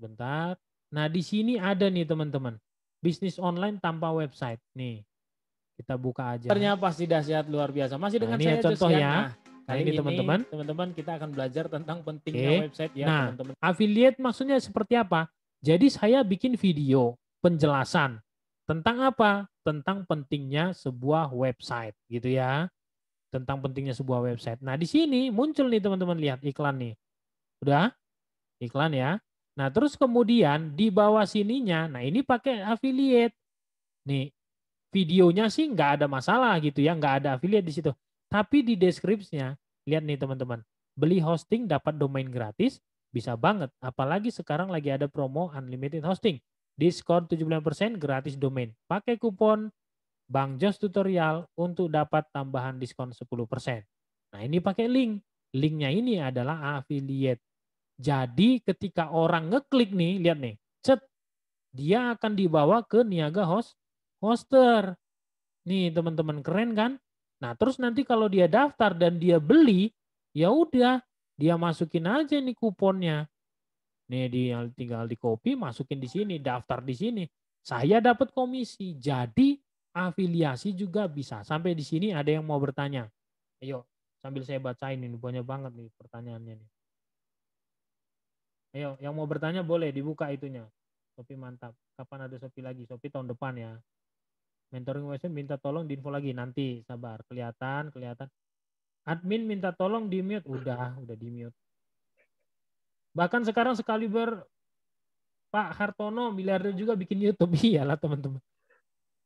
bentar. Nah di sini ada nih teman-teman, bisnis online tanpa website. Nih, kita buka aja. Ternyata pasti dahsyat luar biasa. Masih dengan ini ya saya contohnya. Kali ini teman-teman kita akan belajar tentang pentingnya website ya teman-teman. Affiliate maksudnya seperti apa? Jadi saya bikin video penjelasan tentang apa? Tentang pentingnya sebuah website gitu ya. Tentang pentingnya sebuah website. Nah, di sini muncul nih teman-teman, lihat iklan nih. Udah? Iklan ya. Nah, terus kemudian di bawah sininya, nah ini pakai affiliate. Nih, videonya sih nggak ada masalah gitu ya, nggak ada affiliate di situ. Tapi di deskripsinya, lihat nih teman-teman, beli hosting dapat domain gratis, bisa banget. Apalagi sekarang lagi ada promo unlimited hosting. Diskon 75% gratis domain. Pakai kupon Bang Jos Tutorial untuk dapat tambahan diskon 10%. Nah ini pakai link. Linknya ini adalah affiliate. Jadi ketika orang ngeklik nih, lihat nih, cet, dia akan dibawa ke Niaga Hoster. Nih teman-teman, keren kan? Nah terus nanti kalau dia daftar dan dia beli, ya udah dia masukin aja nih kuponnya. Nih dia tinggal di copy, masukin di sini, daftar di sini. Saya dapat komisi. Jadi afiliasi juga bisa. Sampai di sini ada yang mau bertanya. Ayo sambil saya bacain ini, banyak banget nih pertanyaannya nih. Ayo yang mau bertanya boleh dibuka itunya. Shopee mantap. Kapan ada Shopee lagi? Shopee tahun depan ya. Mentoring website minta tolong diinfo lagi, nanti sabar, kelihatan. Admin minta tolong di mute, udah di mute. Bahkan sekarang sekali Pak Hartono miliarder juga bikin YouTube, iyalah teman-teman.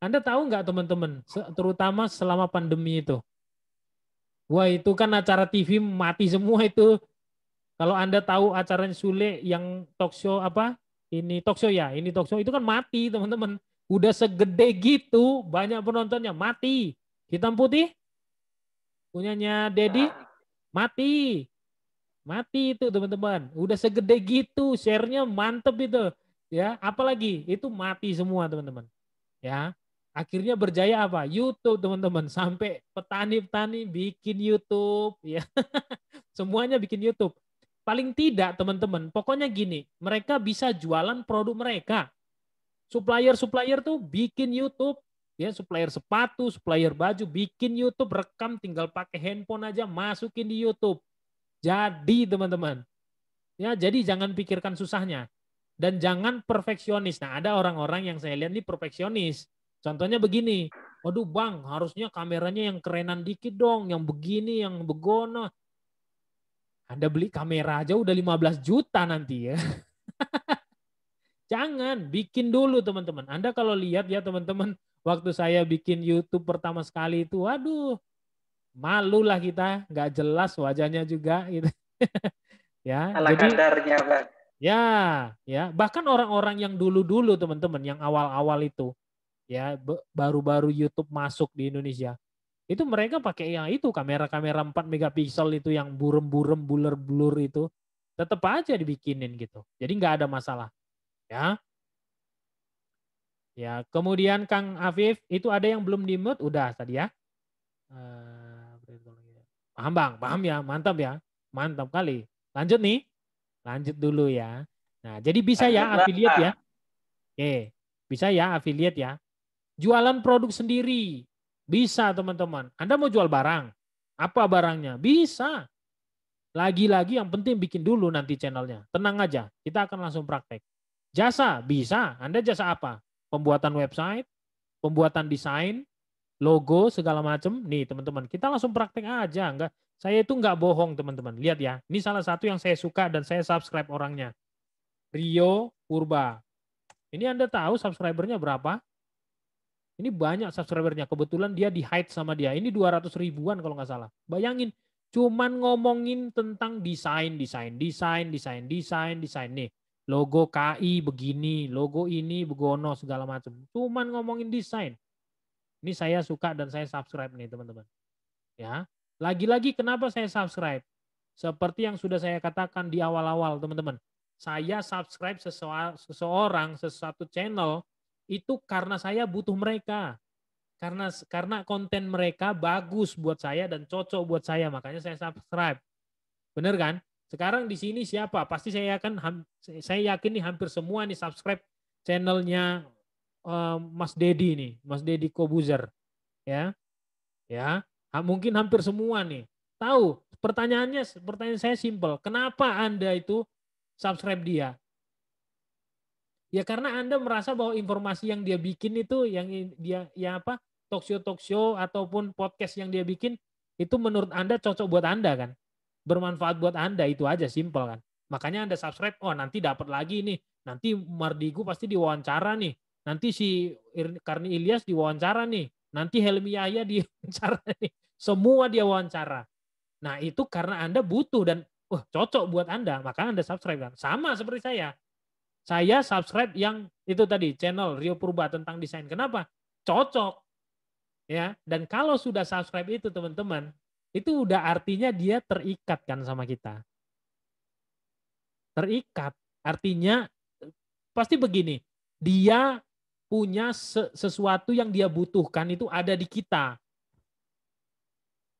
Anda tahu nggak teman-teman, terutama selama pandemi itu. Wah itu kan acara TV mati semua itu. Kalau Anda tahu acaranya Sule yang talk show apa? Ini talk show ya, ini talk show itu kan mati teman-teman. Udah segede gitu, banyak penontonnya, mati. Hitam putih, punyanya Dedi, mati. Mati itu teman-teman. Udah segede gitu, share-nya mantep itu. Ya, apalagi itu mati semua teman-teman. Ya, akhirnya berjaya apa? YouTube teman-teman. Sampai petani-petani bikin YouTube. Ya, semuanya bikin YouTube. Paling tidak teman-teman, pokoknya gini, mereka bisa jualan produk mereka. Supplier tuh bikin YouTube, ya supplier sepatu, supplier baju, bikin YouTube, rekam, tinggal pakai handphone aja, masukin di YouTube. Jadi teman-teman, ya jadi jangan pikirkan susahnya dan jangan perfeksionis. Nah ada orang-orang yang saya lihat nih perfeksionis. Contohnya begini, waduh bang, harusnya kameranya yang kerenan dikit dong, yang begini, yang begono. Anda beli kamera aja udah 15 juta nanti ya. Jangan, bikin dulu teman-teman. Anda kalau lihat ya teman-teman, waktu saya bikin YouTube pertama sekali itu, waduh, malu lah kita, nggak jelas wajahnya juga gitu. Ya, Ala jadi kadarnya, Bang. ya, bahkan orang-orang yang dulu-dulu teman-teman, yang awal-awal itu, ya baru-baru YouTube masuk di Indonesia, itu mereka pakai yang itu kamera-kamera 4 megapiksel itu yang burem-burem, blur-blur itu, tetap aja dibikinin gitu. Jadi nggak ada masalah. Ya. Ya, kemudian Kang Afif, itu ada yang belum di-mute, udah tadi ya. Paham Bang, paham ya, mantap ya. Mantap kali. Lanjut nih. Lanjut dulu ya. Nah, jadi bisa ya affiliate ya. Oke, bisa ya affiliate ya. Jualan produk sendiri. Bisa teman-teman. Anda mau jual barang. Apa barangnya? Bisa. Lagi-lagi yang penting bikin dulu nanti channelnya. Tenang aja, kita akan langsung praktek. Jasa, bisa. Anda jasa apa? Pembuatan website, pembuatan desain, logo, segala macam. Nih teman-teman, kita langsung praktek aja. Enggak, saya itu nggak bohong teman-teman. Lihat ya, ini salah satu yang saya suka dan saya subscribe orangnya. Rio Purba. Ini Anda tahu subscribernya berapa? Ini banyak subscribernya. Kebetulan dia di-hide sama dia. Ini 200 ribuan kalau nggak salah. Bayangin, cuman ngomongin tentang desain nih. Logo KI begini, logo ini begono segala macam. Cuman ngomongin desain. Ini saya suka dan saya subscribe nih teman-teman. Ya, lagi-lagi kenapa saya subscribe? Seperti yang sudah saya katakan di awal-awal teman-teman. Saya subscribe sesuatu channel itu karena saya butuh mereka. Karena konten mereka bagus buat saya dan cocok buat saya, makanya saya subscribe. Bener kan? Sekarang di sini siapa? Pasti saya yakin nih hampir semua nih subscribe channelnya Mas Dedi nih, Mas Dedi Kobuzer. Ya. Ya, mungkin hampir semua nih. Tahu, pertanyaan saya simpel. Kenapa Anda itu subscribe dia? Ya karena Anda merasa bahwa informasi yang dia bikin itu yang dia talk show ataupun podcast yang dia bikin itu menurut Anda cocok buat Anda kan? Bermanfaat buat Anda, itu aja, simpel kan. Makanya Anda subscribe, oh nanti dapat lagi nih. Nanti Mardigu pasti diwawancara nih. Nanti si Karni Ilyas diwawancara nih. Nanti Helmi Yahya diwawancara nih. Semua dia wawancara. Nah itu karena Anda butuh dan cocok buat Anda, maka Anda subscribe kan. Sama seperti saya. Saya subscribe yang itu tadi, channel Rio Purba tentang desain. Kenapa? Cocok. Ya, dan kalau sudah subscribe itu teman-teman, itu udah artinya dia terikat kan sama kita. Terikat. Artinya pasti begini, dia punya sesuatu yang dia butuhkan itu ada di kita.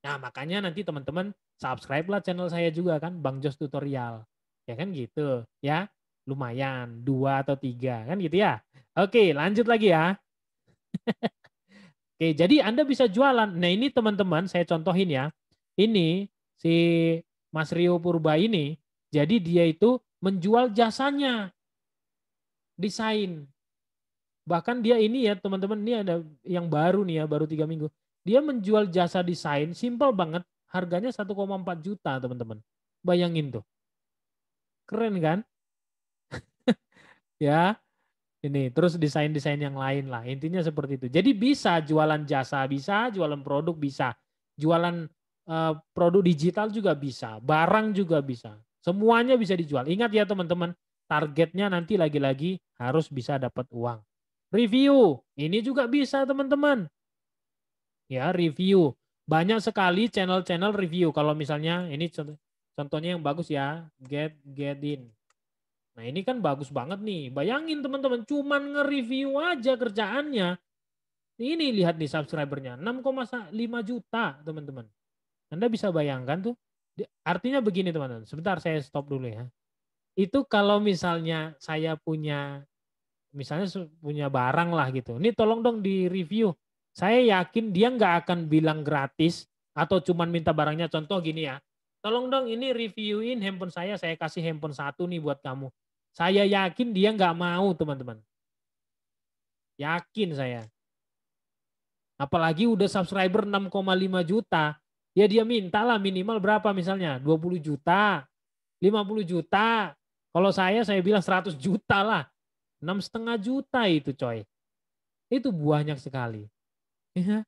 Nah, makanya nanti teman-teman subscribe lah channel saya juga kan, Bang Jos Tutorial. Ya kan gitu, ya. Lumayan 2 atau 3 kan gitu ya. Oke, lanjut lagi ya. Oke, jadi Anda bisa jualan. Nah, ini teman-teman saya contohin ya. Ini si Mas Rio Purba ini, jadi dia itu menjual jasanya. Desain. Bahkan dia ini ya teman-teman, ini ada yang baru nih ya, baru 3 minggu. Dia menjual jasa desain, simpel banget. Harganya 1,4 juta teman-teman. Bayangin tuh. Keren kan? Ya, ini terus desain-desain yang lain lah. Intinya seperti itu. Jadi bisa jualan jasa, bisa jualan produk, bisa jualan produk digital juga bisa, barang juga bisa. Semuanya bisa dijual. Ingat ya teman-teman, targetnya nanti lagi-lagi harus bisa dapat uang. Review, ini juga bisa teman-teman. Ya, review. Banyak sekali channel-channel review. Kalau misalnya ini contohnya yang bagus ya, Get In. Nah ini kan bagus banget nih. Bayangin teman-teman, cuman nge-review aja kerjaannya. Ini lihat nih subscribernya, 6,5 juta teman-teman. Anda bisa bayangkan tuh. Artinya begini teman-teman, sebentar saya stop dulu ya. Itu kalau misalnya saya punya barang lah gitu. Ini tolong dong di review. Saya yakin dia nggak akan bilang gratis atau cuman minta barangnya. Contoh gini ya, tolong dong ini reviewin handphone saya kasih handphone 1 nih buat kamu. Saya yakin dia nggak mau teman-teman. Yakin saya. Apalagi udah subscriber 6,5 juta. Ya dia mintalah minimal berapa misalnya. 20 juta. 50 juta. Kalau saya bilang 100 juta lah. 6,5 juta itu coy. Itu banyak sekali. Ya.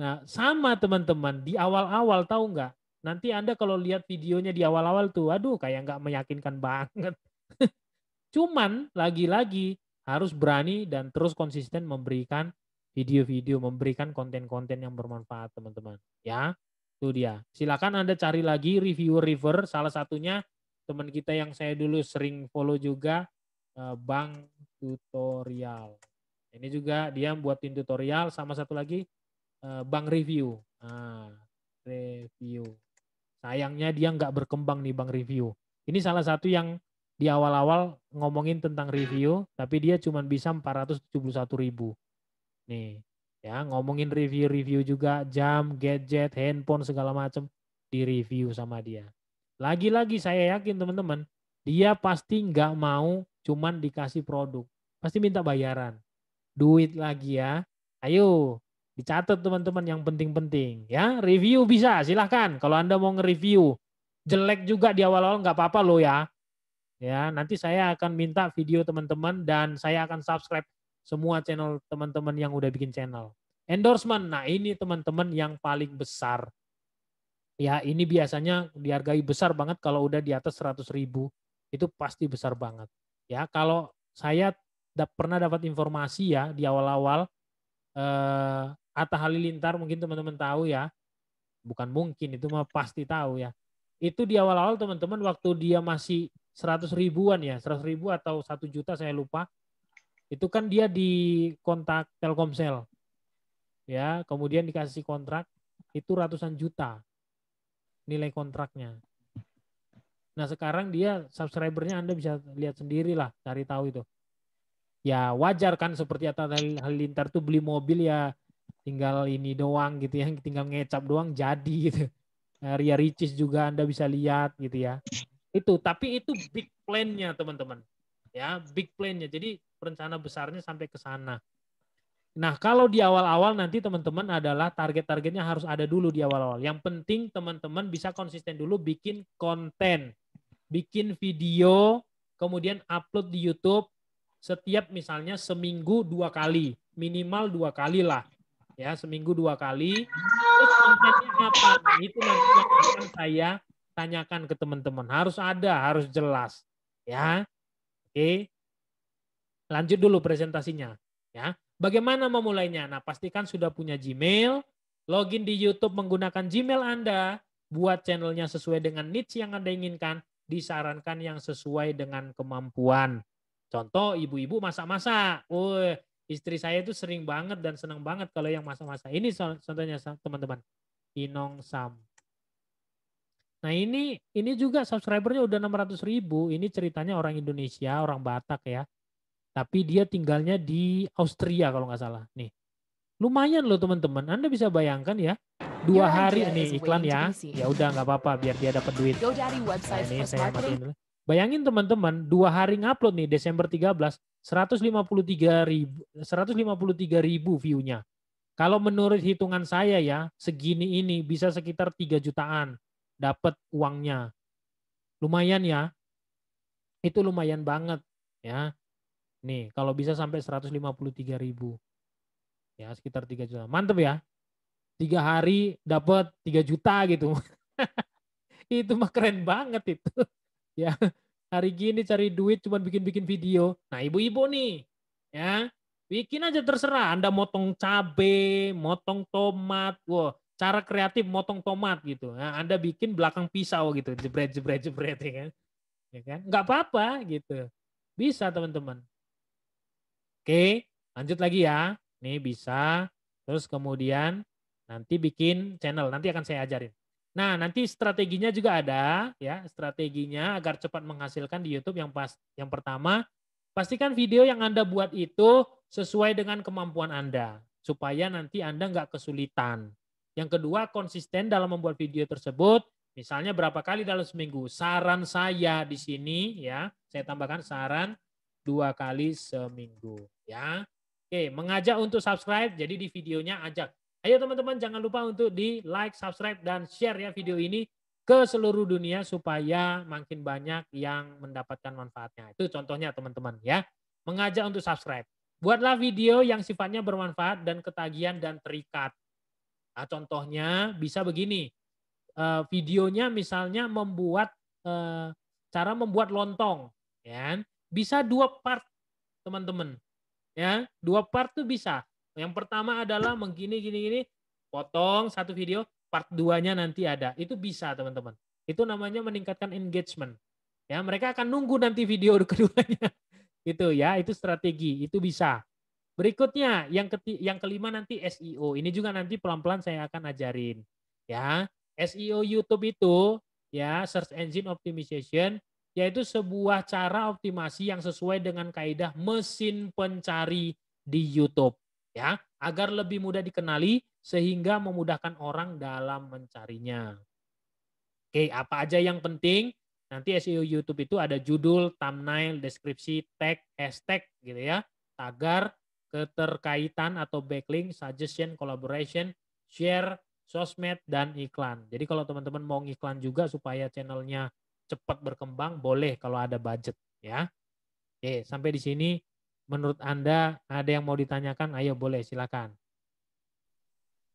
Nah sama teman-teman. Di awal-awal tahu nggak? Nanti Anda kalau lihat videonya di awal-awal tuh. Aduh kayak nggak meyakinkan banget. Cuman lagi-lagi harus berani dan terus konsisten memberikan video-video, memberikan konten-konten yang bermanfaat teman-teman. Ya, itu dia. Silakan Anda cari lagi reviewer, salah satunya teman kita yang saya dulu sering follow juga, Bang Tutorial. Ini juga dia buatin tutorial, sama satu lagi Bang Review. Review. Sayangnya dia nggak berkembang nih Bang Review. Ini salah satu yang di awal-awal ngomongin tentang review, tapi dia cuma bisa 471.000. Nih, ya ngomongin review juga, jam, gadget, handphone segala macam di review sama dia. Lagi-lagi saya yakin teman-teman, dia pasti nggak mau cuman dikasih produk, pasti minta bayaran, duit lagi ya. Ayo dicatat teman-teman yang penting-penting ya. Review bisa, silahkan. Kalau Anda mau nge-review jelek juga di awal-awal nggak apa-apa loh ya. Ya, nanti saya akan minta video teman-teman dan saya akan subscribe semua channel teman-teman yang udah bikin channel. Endorsement, nah ini teman-teman yang paling besar. Ya, ini biasanya dihargai besar banget kalau udah di atas 100.000. Itu pasti besar banget. Ya, kalau saya pernah dapat informasi ya di awal-awal, Atta Halilintar mungkin teman-teman tahu ya. Bukan mungkin, itu mah pasti tahu ya. Itu di awal-awal teman-teman waktu dia masih 100 ribuan ya, 100 ribu atau 1 juta saya lupa. Itu kan dia di kontak Telkomsel. ya, kemudian dikasih kontrak, itu ratusan juta nilai kontraknya. Nah sekarang dia subscribernya Anda bisa lihat sendiri lah, cari tahu itu. Ya wajar kan seperti Atta Halilintar tuh beli mobil ya tinggal ini doang gitu ya, tinggal ngecap doang jadi gitu. Ria Ricis juga Anda bisa lihat gitu ya. Itu, tapi itu big plan-nya teman-teman. Ya, big plan-nya. Jadi rencana besarnya sampai ke sana. Nah, kalau di awal-awal nanti teman-teman adalah target-targetnya harus ada dulu di awal-awal. Yang penting teman-teman bisa konsisten dulu bikin konten, bikin video, kemudian upload di YouTube setiap misalnya seminggu 2 kali, minimal 2 kali lah. Ya, seminggu 2 kali. Terus kontennya apa? Nah, itu nanti yang akan saya tanyakan ke teman-teman. Harus ada, harus jelas. Ya. Oke. Lanjut dulu presentasinya, ya. Bagaimana memulainya? Nah, pastikan sudah punya Gmail, login di YouTube menggunakan Gmail Anda, buat channelnya sesuai dengan niche yang Anda inginkan, disarankan yang sesuai dengan kemampuan. Contoh, ibu-ibu masak-masak. Istri saya itu sering banget dan senang banget kalau yang masak-masak. Ini contohnya teman-teman. Inong Sam. Nah ini juga subscribernya udah 600.000. Ini ceritanya orang Indonesia, orang Batak ya. Tapi dia tinggalnya di Austria kalau nggak salah. Nih, lumayan loh teman-teman. Anda bisa bayangkan ya, 2 hari ini iklan ya. Ya udah nggak apa-apa biar dia dapat duit. Nah, ini saya matiin dulu. Bayangin teman-teman, 2 hari ngupload nih Desember 13, 153.000 view-nya. Kalau menurut hitungan saya ya, segini ini bisa sekitar 3 jutaan dapat uangnya. Lumayan ya. Itu lumayan banget ya. Nih, kalau bisa sampai 153.000. Ya, sekitar 3 juta. Mantep ya. 3 hari dapat 3 juta gitu. Itu mah keren banget itu. Ya, hari gini cari duit cuma bikin-bikin video. Nah, ibu-ibu nih, ya, bikin aja terserah. Anda motong cabe, motong tomat. Wow, cara kreatif motong tomat gitu. Nah, Anda bikin belakang pisau gitu, jebret ya kan. Ya kan? Nggak apa-apa gitu. Bisa, teman-teman. Oke, lanjut lagi ya. Nih bisa. Terus kemudian nanti bikin channel. Nanti akan saya ajarin. Nah, nanti strateginya juga ada ya. Strateginya agar cepat menghasilkan di YouTube yang pertama, pastikan video yang Anda buat itu sesuai dengan kemampuan Anda supaya nanti Anda nggak kesulitan. Yang kedua, konsisten dalam membuat video tersebut. Misalnya berapa kali dalam seminggu. Saran saya di sini ya, saya tambahkan saran 2 kali seminggu ya. Oke, mengajak untuk subscribe. Jadi di videonya ajak. Ayo teman-teman jangan lupa untuk di like, subscribe dan share ya video ini ke seluruh dunia supaya makin banyak yang mendapatkan manfaatnya. Itu contohnya teman-teman ya. Mengajak untuk subscribe. Buatlah video yang sifatnya bermanfaat dan ketagihan dan terikat. Nah, contohnya bisa begini. Videonya misalnya membuat cara membuat lontong ya. Bisa 2 part teman-teman. Ya, 2 part tuh bisa. Yang pertama adalah gini, potong satu video, part 2-nya nanti ada. Itu bisa, teman-teman. Itu namanya meningkatkan engagement. Ya, mereka akan nunggu nanti video keduanya. Gitu ya, itu strategi, itu bisa. Berikutnya, yang kelima nanti SEO. Ini juga nanti pelan-pelan saya akan ajarin. Ya, SEO YouTube itu ya, search engine optimization, yaitu sebuah cara optimasi yang sesuai dengan kaidah mesin pencari di YouTube ya, agar lebih mudah dikenali sehingga memudahkan orang dalam mencarinya. Oke, apa aja yang penting? Nanti SEO YouTube itu ada judul, thumbnail, deskripsi, tag, hashtag gitu ya, tagar, keterkaitan atau backlink, suggestion, collaboration, share, sosmed, dan iklan. Jadi kalau teman-teman mau ngiklan juga supaya channelnya cepat berkembang, boleh kalau ada budget ya. Oke, sampai di sini menurut Anda ada yang mau ditanyakan? Ayo boleh, silakan.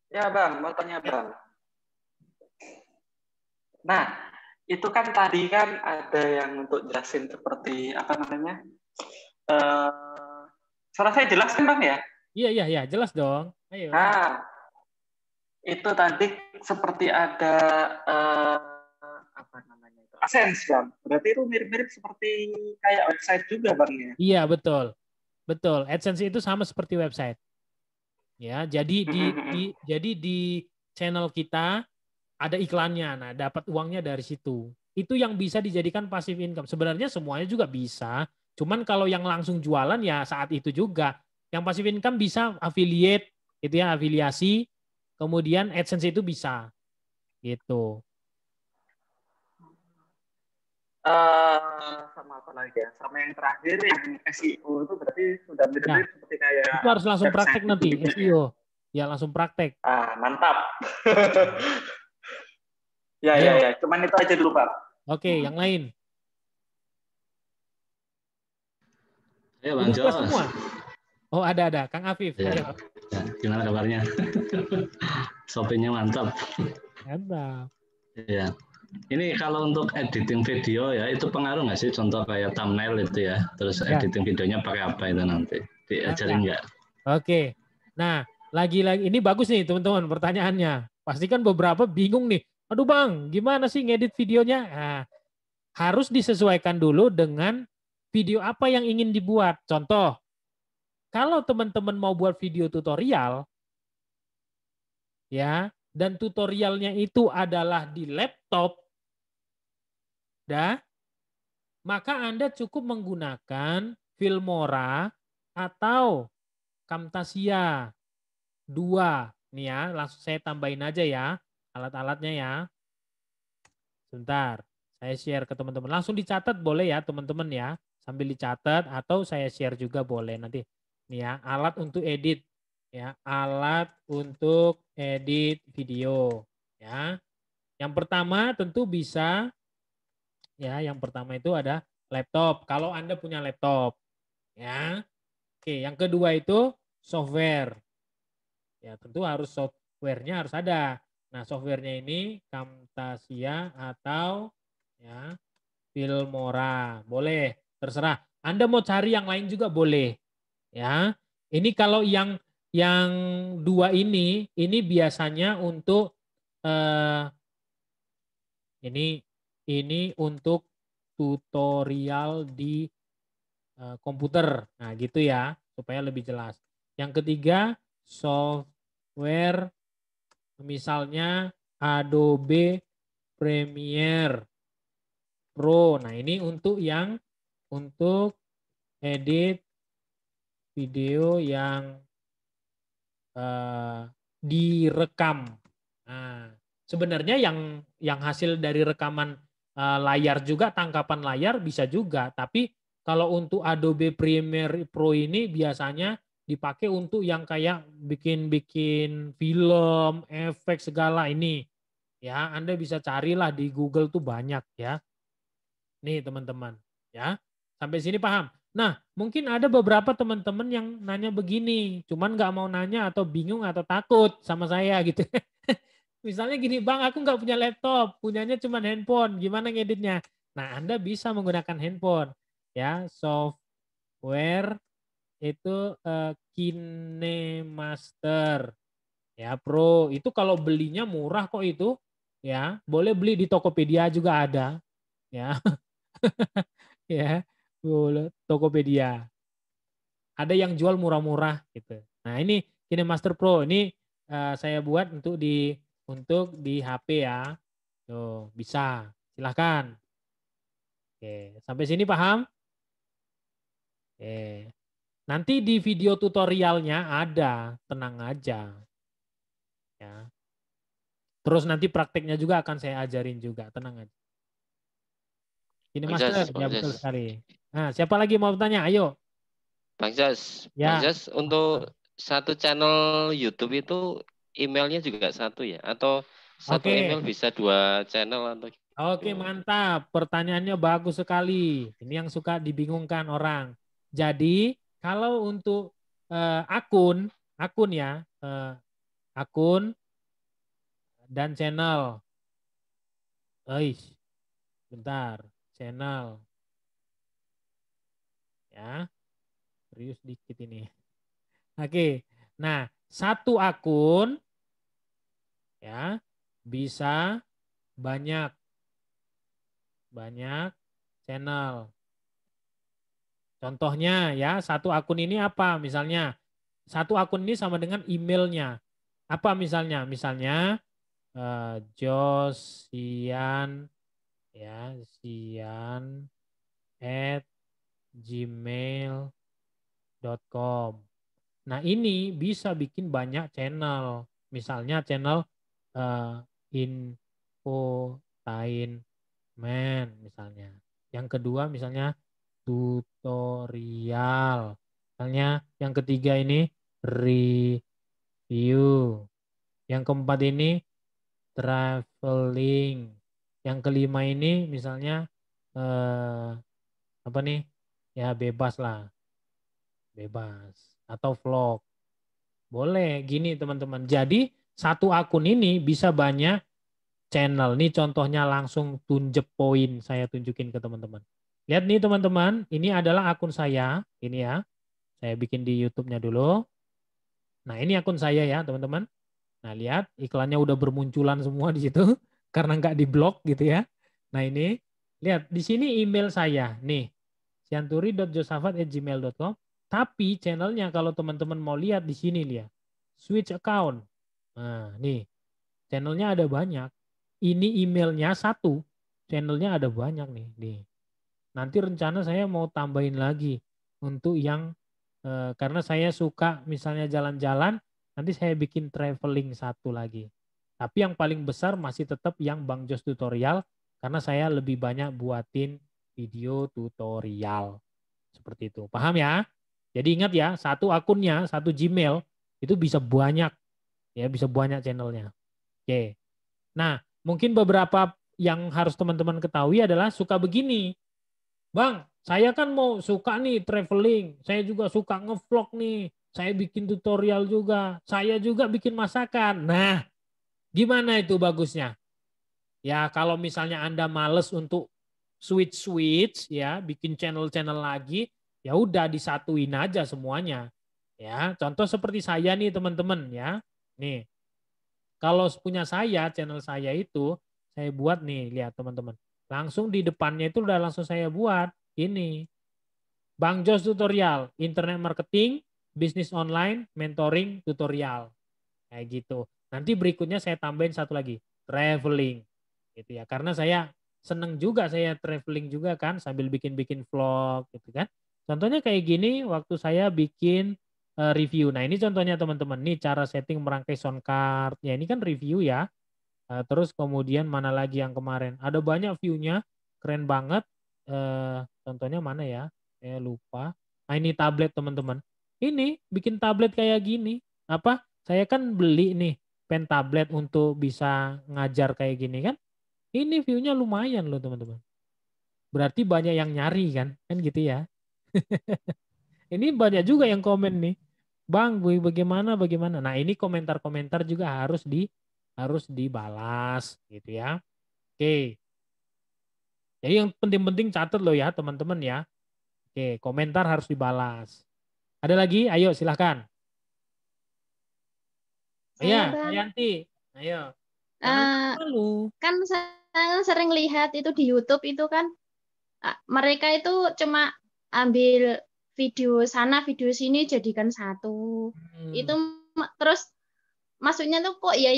Ya Bang, mau tanya Bang. Nah, itu kan tadi kan ada yang untuk jelasin seperti apa namanya? Suara saya jelas kan Bang ya? Iya, jelas dong. Ayo. Nah, itu tadi seperti ada apa namanya itu? AdSense Bang. Berarti itu mirip-mirip seperti kayak website juga Bang ya? Iya, betul. Betul. AdSense itu sama seperti website. Ya, jadi di channel kita ada iklannya. Nah, dapat uangnya dari situ. Itu yang bisa dijadikan passive income. Sebenarnya semuanya juga bisa. Cuman kalau yang langsung jualan ya saat itu juga. Yang passive income bisa affiliate, itu ya, afiliasi. Kemudian AdSense itu bisa. Gitu. Sama apa lagi ya? Sama yang terakhir yang SEO itu berarti sudah mirip-mirip seperti kayak Itu harus langsung praktek website nanti gitu ya. SEO. Ya langsung praktek. Mantap. Ya. Cuman itu aja dulu, Pak. Oke, yang lain. Ayo Bang Udah Jos. semua. Oh, ada. Kang Afif. Ya. Ayo. Ya, gimana kabarnya? Shopee-nya mantap. Mantap. Ya. Ini kalau untuk editing video ya, itu pengaruh nggak sih? Contoh kayak thumbnail itu ya, terus editing videonya pakai apa itu nanti? Diajarin nggak? Oke. Nah, lagi-lagi ini bagus nih teman-teman pertanyaannya. Pasti kan beberapa bingung nih. Aduh Bang, gimana sih ngedit videonya? Nah, harus disesuaikan dulu dengan video apa yang ingin dibuat. Contoh, kalau teman-teman mau buat video tutorial, ya, dan tutorialnya itu adalah di laptop, maka Anda cukup menggunakan Filmora atau Camtasia 2. Nih ya, langsung saya tambahin aja ya alat-alatnya ya. Sebentar, saya share ke teman-teman. Langsung dicatat boleh ya teman-teman ya. Sambil dicatat atau saya share juga boleh nanti. Nih ya, alat untuk edit. Ya, alat untuk edit video. Ya, yang pertama tentu bisa. Ya, yang pertama itu ada laptop. Kalau Anda punya laptop. Ya, oke. Yang kedua itu software. Ya, tentu harus softwarenya harus ada. Nah, softwarenya ini Camtasia atau ya Filmora. Boleh, terserah. Anda mau cari yang lain juga boleh. Ya. Ini kalau yang dua ini biasanya untuk ini untuk tutorial di komputer. Nah, gitu ya, supaya lebih jelas. Yang ketiga, software misalnya Adobe Premiere Pro. Nah, ini untuk edit video yang direkam. Nah, sebenarnya yang hasil dari rekaman layar juga, tangkapan layar bisa juga, tapi kalau untuk Adobe Premiere Pro ini biasanya dipakai untuk yang kayak bikin film, efek segala ini. Ya, Anda bisa carilah di Google tuh banyak ya. Nih teman-teman, ya. Sampai sini paham? Nah, mungkin ada beberapa teman-teman yang nanya begini, cuman nggak mau nanya atau bingung atau takut sama saya gitu. Misalnya gini, Bang, aku nggak punya laptop, punyanya cuma handphone, gimana ngeditnya? Nah, Anda bisa menggunakan handphone. Ya, software itu KineMaster ya Pro. Itu kalau belinya murah kok itu, ya. Boleh beli di Tokopedia juga ada, ya. Ya, boleh Tokopedia. Ada yang jual murah-murah gitu. Nah, ini KineMaster Pro ini saya buat untuk di HP ya. Tuh, bisa. Silahkan. Oke, sampai sini paham? Oke. Nanti di video tutorialnya ada, tenang aja. Ya. Terus nanti prakteknya juga akan saya ajarin juga, tenang aja. KineMaster, ya betul sekali. Nah, siapa lagi mau bertanya? Ayo. Bang Jas, Ya. Bang Jas, untuk satu channel YouTube itu emailnya juga satu ya? Atau satu email bisa 2 channel atau? Oke, mantap. Pertanyaannya bagus sekali. Ini yang suka dibingungkan orang. Jadi, kalau untuk akun ya, akun dan channel. Bentar, channel. Ya, serius dikit ini. Oke, nah satu akun ya bisa banyak channel. Contohnya ya, satu akun ini apa? Misalnya satu akun ini sama dengan emailnya. Apa misalnya? Misalnya Josian ya, sian@gmail.com. Nah, ini bisa bikin banyak channel. Misalnya channel infotainment misalnya. Yang kedua misalnya tutorial. Misalnya yang ketiga ini review. Yang keempat ini traveling. Yang kelima ini misalnya apa nih? Ya bebas lah. Bebas. Atau vlog. Boleh gini teman-teman. Jadi satu akun ini bisa banyak channel. Nih contohnya langsung tunjuk poin. Saya tunjukin ke teman-teman. Lihat nih teman-teman. Ini adalah akun saya. Ini ya. Saya bikin di YouTube-nya dulu. Nah ini akun saya ya teman-teman. Nah lihat iklannya udah bermunculan semua di situ. Karena nggak diblok gitu ya. Nah ini. Lihat di sini email saya. Nih. sianturi.josafat@gmail.com. Tapi channelnya kalau teman-teman mau lihat di sini lihat. Switch account. Nah, nih. Channelnya ada banyak. Ini emailnya satu. Channelnya ada banyak nih. Nanti rencana saya mau tambahin lagi untuk yang karena saya suka misalnya jalan-jalan, nanti saya bikin traveling satu lagi. Tapi yang paling besar masih tetap yang Bang Jos tutorial karena saya lebih banyak buatin video tutorial. Seperti itu. Paham ya? Jadi ingat ya, satu akunnya, satu Gmail itu bisa banyak ya, bisa banyak channelnya. Oke. Nah, mungkin beberapa yang harus teman-teman ketahui adalah suka begini. Bang, saya kan mau suka nih traveling, saya juga suka ngevlog nih, saya bikin tutorial juga, saya juga bikin masakan. Nah, gimana itu bagusnya? Ya, kalau misalnya Anda males untuk switch ya, bikin channel-channel lagi, ya udah disatuin aja semuanya. Ya, contoh seperti saya nih teman-teman ya. Nih. Kalau punya saya, channel saya itu saya buat nih, lihat teman-teman. Langsung di depannya itu udah langsung saya buat ini. Bang Jos tutorial, internet marketing, bisnis online, mentoring, tutorial. Kayak gitu. Nanti berikutnya saya tambahin satu lagi, traveling. Gitu ya. Karena saya seneng juga saya traveling juga kan sambil bikin-bikin vlog gitu kan. Contohnya kayak gini waktu saya bikin review. Nah, ini contohnya teman-teman. Nih cara setting merangkai sound card. Ya, ini kan review ya. Terus kemudian mana lagi yang kemarin? Ada banyak view-nya. Keren banget. Contohnya mana ya? Saya lupa. Nah, ini tablet teman-teman. Ini bikin tablet kayak gini. Apa? Saya kan beli nih pen tablet untuk bisa ngajar kayak gini kan. Ini view-nya lumayan loh teman-teman. Berarti banyak yang nyari kan gitu ya. Ini banyak juga yang komen nih. Bang, bagaimana? Nah, ini komentar-komentar juga harus dibalas gitu ya. Oke. Jadi yang penting-penting catat loh ya teman-teman ya. Oke, komentar harus dibalas. Ada lagi? Ayo silahkan. Iya, Yanti. Ayo. Malu. Kan saya sering lihat itu di YouTube itu kan mereka itu cuma ambil video sana, video sini jadikan satu. Itu terus maksudnya tuh kok ya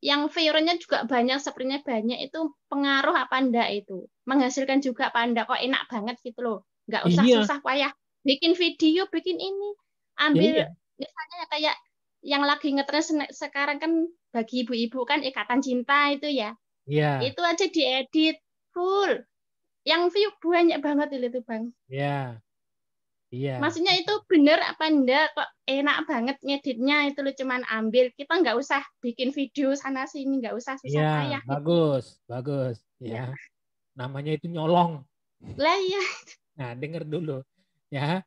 yang viewernya juga banyak, sepertinya banyak, itu pengaruh apa enggak itu? Menghasilkan juga apa enggak? Kok enak banget gitu loh. Enggak usah susah payah bikin video, bikin ini. Ambil misalnya kayak yang lagi ngetren sekarang kan bagi ibu-ibu kan Ikatan Cinta itu ya. Iya. Itu aja diedit full. Yang view banyak banget itu Bang. Iya. Iya. Maksudnya itu bener apa enggak? Kok enak banget ngeditnya itu lo cuman ambil. Kita nggak usah bikin video sana sini, nggak usah susah payah. Bagus, gitu. Bagus. Ya. Namanya itu nyolong. Lah iya. Nah, denger dulu. Ya,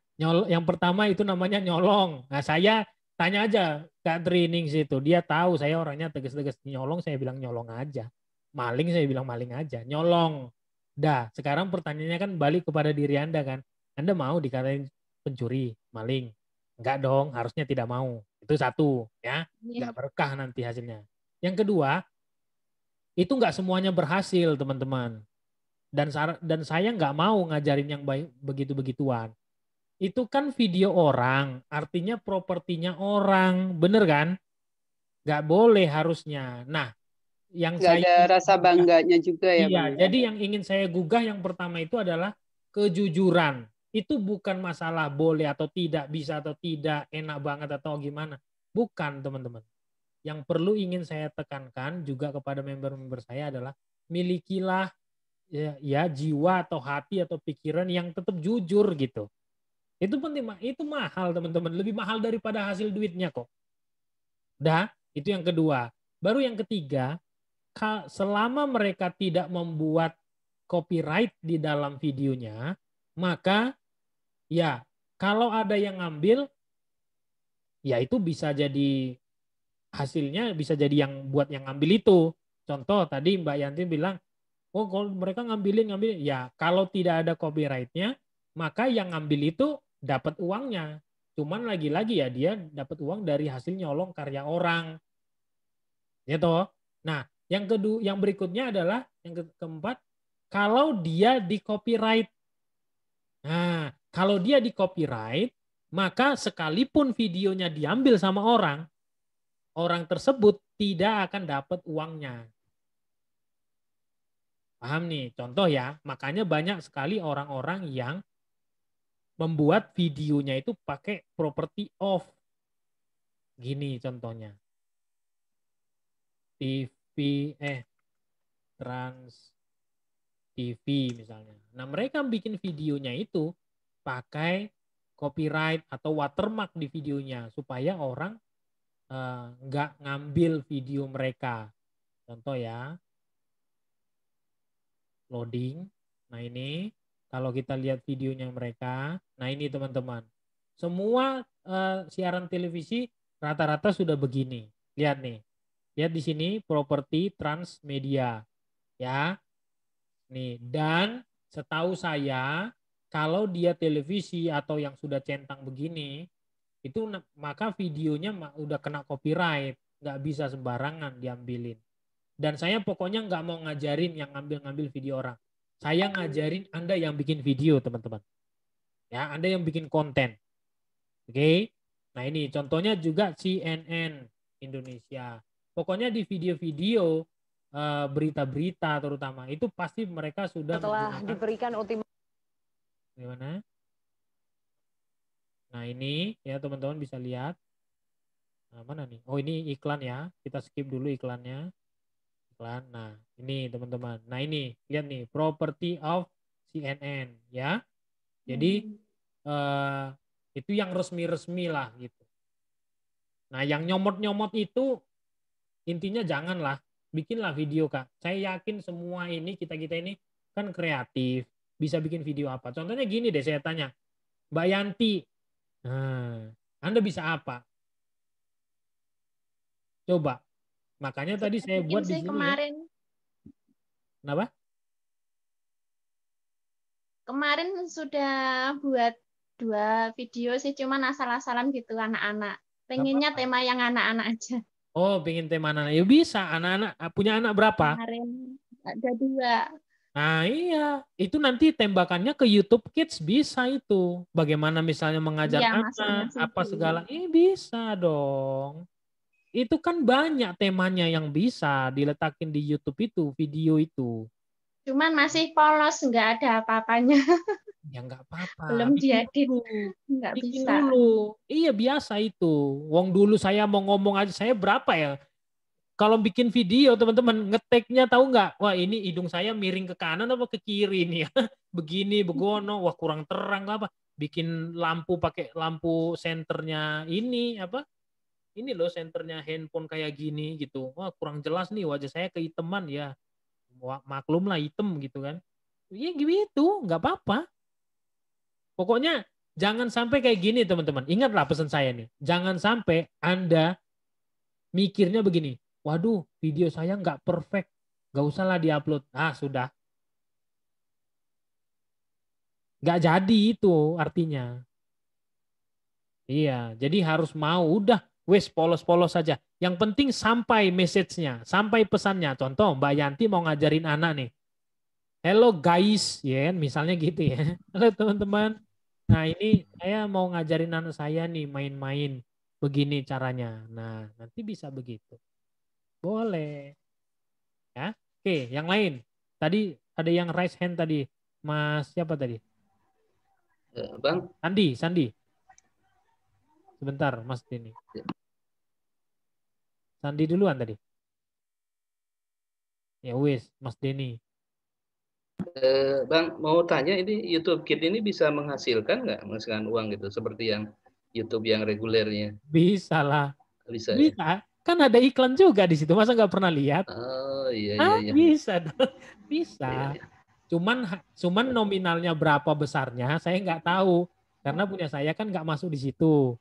yang pertama itu namanya nyolong. Nah, saya tanya aja Kak Training situ. Dia tahu saya orangnya tegas-tegas. Nyolong saya bilang nyolong aja. Maling saya bilang maling aja. Nyolong. Dah, sekarang pertanyaannya kan balik kepada diri Anda kan. Anda mau dikatain pencuri, maling? Enggak dong, harusnya tidak mau. Itu satu, ya. Enggak berkah nanti hasilnya. Yang kedua, itu enggak semuanya berhasil, teman-teman. Dan saya enggak mau ngajarin yang baik begitu-begituan. itu kan video orang, artinya propertinya orang, bener kan? Nggak boleh harusnya. Nah, yang Nggak ada rasa bangganya juga ya, iya, Bang. jadi yang ingin saya gugah yang pertama itu adalah kejujuran. Itu bukan masalah boleh atau tidak, bisa atau tidak, enak banget atau gimana. Bukan, teman-teman. Yang perlu ingin saya tekankan juga kepada member-member saya adalah milikilah ya jiwa atau hati atau pikiran yang tetap jujur gitu. Itu penting, itu mahal teman-teman, lebih mahal daripada hasil duitnya kok. Dah, itu yang kedua. Baru yang ketiga, selama mereka tidak membuat copyright di dalam videonya, maka ya kalau ada yang ngambil, ya itu bisa jadi hasilnya bisa jadi yang buat yang ngambil itu. Contoh tadi Mbak Yanti bilang, oh kalau mereka ngambil, ya kalau tidak ada copyright-nya, maka yang ngambil itu dapat uangnya. Cuman lagi-lagi ya dia dapat uang dari hasil nyolong karya orang. Ya toh. Nah, yang kedua, yang berikutnya adalah yang keempat, kalau dia di copyright. Nah, kalau dia di copyright, maka sekalipun videonya diambil sama orang, orang tersebut tidak akan dapat uangnya. Paham nih? Contoh ya, makanya banyak sekali orang-orang yang membuat videonya itu pakai property of. Gini contohnya. Trans TV misalnya. Nah, mereka bikin videonya itu pakai copyright atau watermark di videonya supaya orang nggak ngambil video mereka. Contoh ya, loading. Nah ini kalau kita lihat videonya mereka, nah ini teman-teman, semua siaran televisi rata-rata sudah begini. Lihat nih, lihat di sini properti transmedia, ya. Nih, dan setahu saya kalau dia televisi atau yang sudah centang begini, itu maka videonya udah kena copyright, nggak bisa sembarangan diambilin. Dan saya pokoknya nggak mau ngajarin yang ngambil-ngambil video orang. Saya ngajarin Anda yang bikin video, teman-teman. Ya, Anda yang bikin konten. Oke. Nah, ini contohnya juga CNN Indonesia. Pokoknya di video-video berita-berita terutama itu pasti mereka sudah setelah diberikan ultimatum. Gimana? Nah ini ya teman-teman bisa lihat. Nah, mana nih? Oh ini iklan ya. Kita skip dulu iklannya. Iklan. Nah ini teman-teman. Nah ini lihat nih property of CNN ya. Jadi itu yang resmi-resmi lah gitu. Nah yang nyomot-nyomot itu intinya janganlah. Bikinlah video Kak. Saya yakin semua ini kita-kita ini kan kreatif. Bisa bikin video apa. Contohnya gini deh saya tanya. Mbak Yanti. Nah, Anda bisa apa? Coba. Makanya tadi saya buat di sini. Kemarin. Ya. Kenapa? Kemarin sudah buat 2 video sih. Cuman asal-asalan gitu anak-anak. Pengennya tema yang anak-anak aja. Oh, pengen tema anak-anak. Ya bisa. Anak-anak punya anak berapa? Kemarin ada 2. Nah iya, itu nanti tembakannya ke YouTube Kids bisa itu. Bagaimana misalnya mengajar anak, apa segala. Bisa dong. Itu kan banyak temanya yang bisa diletakin di YouTube itu, video itu. Cuman masih polos, nggak ada apa-apanya. Ya nggak apa-apa. Belum diedit, nggak bisa. Dulu. Iya biasa itu. Wong dulu saya mau ngomong aja, saya berapa ya? Kalau bikin video teman-teman ngeteknya tahu nggak? Wah ini hidung saya miring ke kanan apa ke kiri nih ya? Begini begono, wah kurang terang apa? Bikin lampu pakai lampu senternya ini apa? Ini loh senternya handphone kayak gini gitu. Wah kurang jelas nih wajah saya kehitaman ya. Wah, maklum lah hitam gitu kan? Iya gitu, nggak apa-apa. Pokoknya jangan sampai kayak gini teman-teman. Ingatlah pesan saya nih. Jangan sampai Anda mikirnya begini. Waduh, video saya nggak perfect. Nggak usahlah diupload. Ah, sudah. Nggak jadi itu artinya. Iya, jadi harus mau. Udah, wes polos-polos saja. Yang penting sampai message-nya, sampai pesannya. Contoh, Mbak Yanti mau ngajarin anak nih. Hello guys, ya kan? Misalnya gitu ya. Halo teman-teman. Nah ini saya mau ngajarin anak saya nih main-main. Begini caranya. Nah nanti bisa begitu. Boleh. Ya. Oke, yang lain. Tadi ada yang raise hand tadi. Mas siapa tadi? Bang. Sandi. Sebentar, Mas Denny. Sandi duluan tadi. Ya wis, Mas Denny. Bang, mau tanya ini YouTube Kids ini bisa menghasilkan nggak menghasilkan uang gitu seperti yang YouTube yang regulernya? Bisa lah. Bisa. Ya? Kan ada iklan juga di situ. Masa nggak pernah lihat? Oh iya. Bisa. Bisa. Iya. Cuman nominalnya berapa besarnya saya nggak tahu. Karena punya saya kan nggak masuk di situ.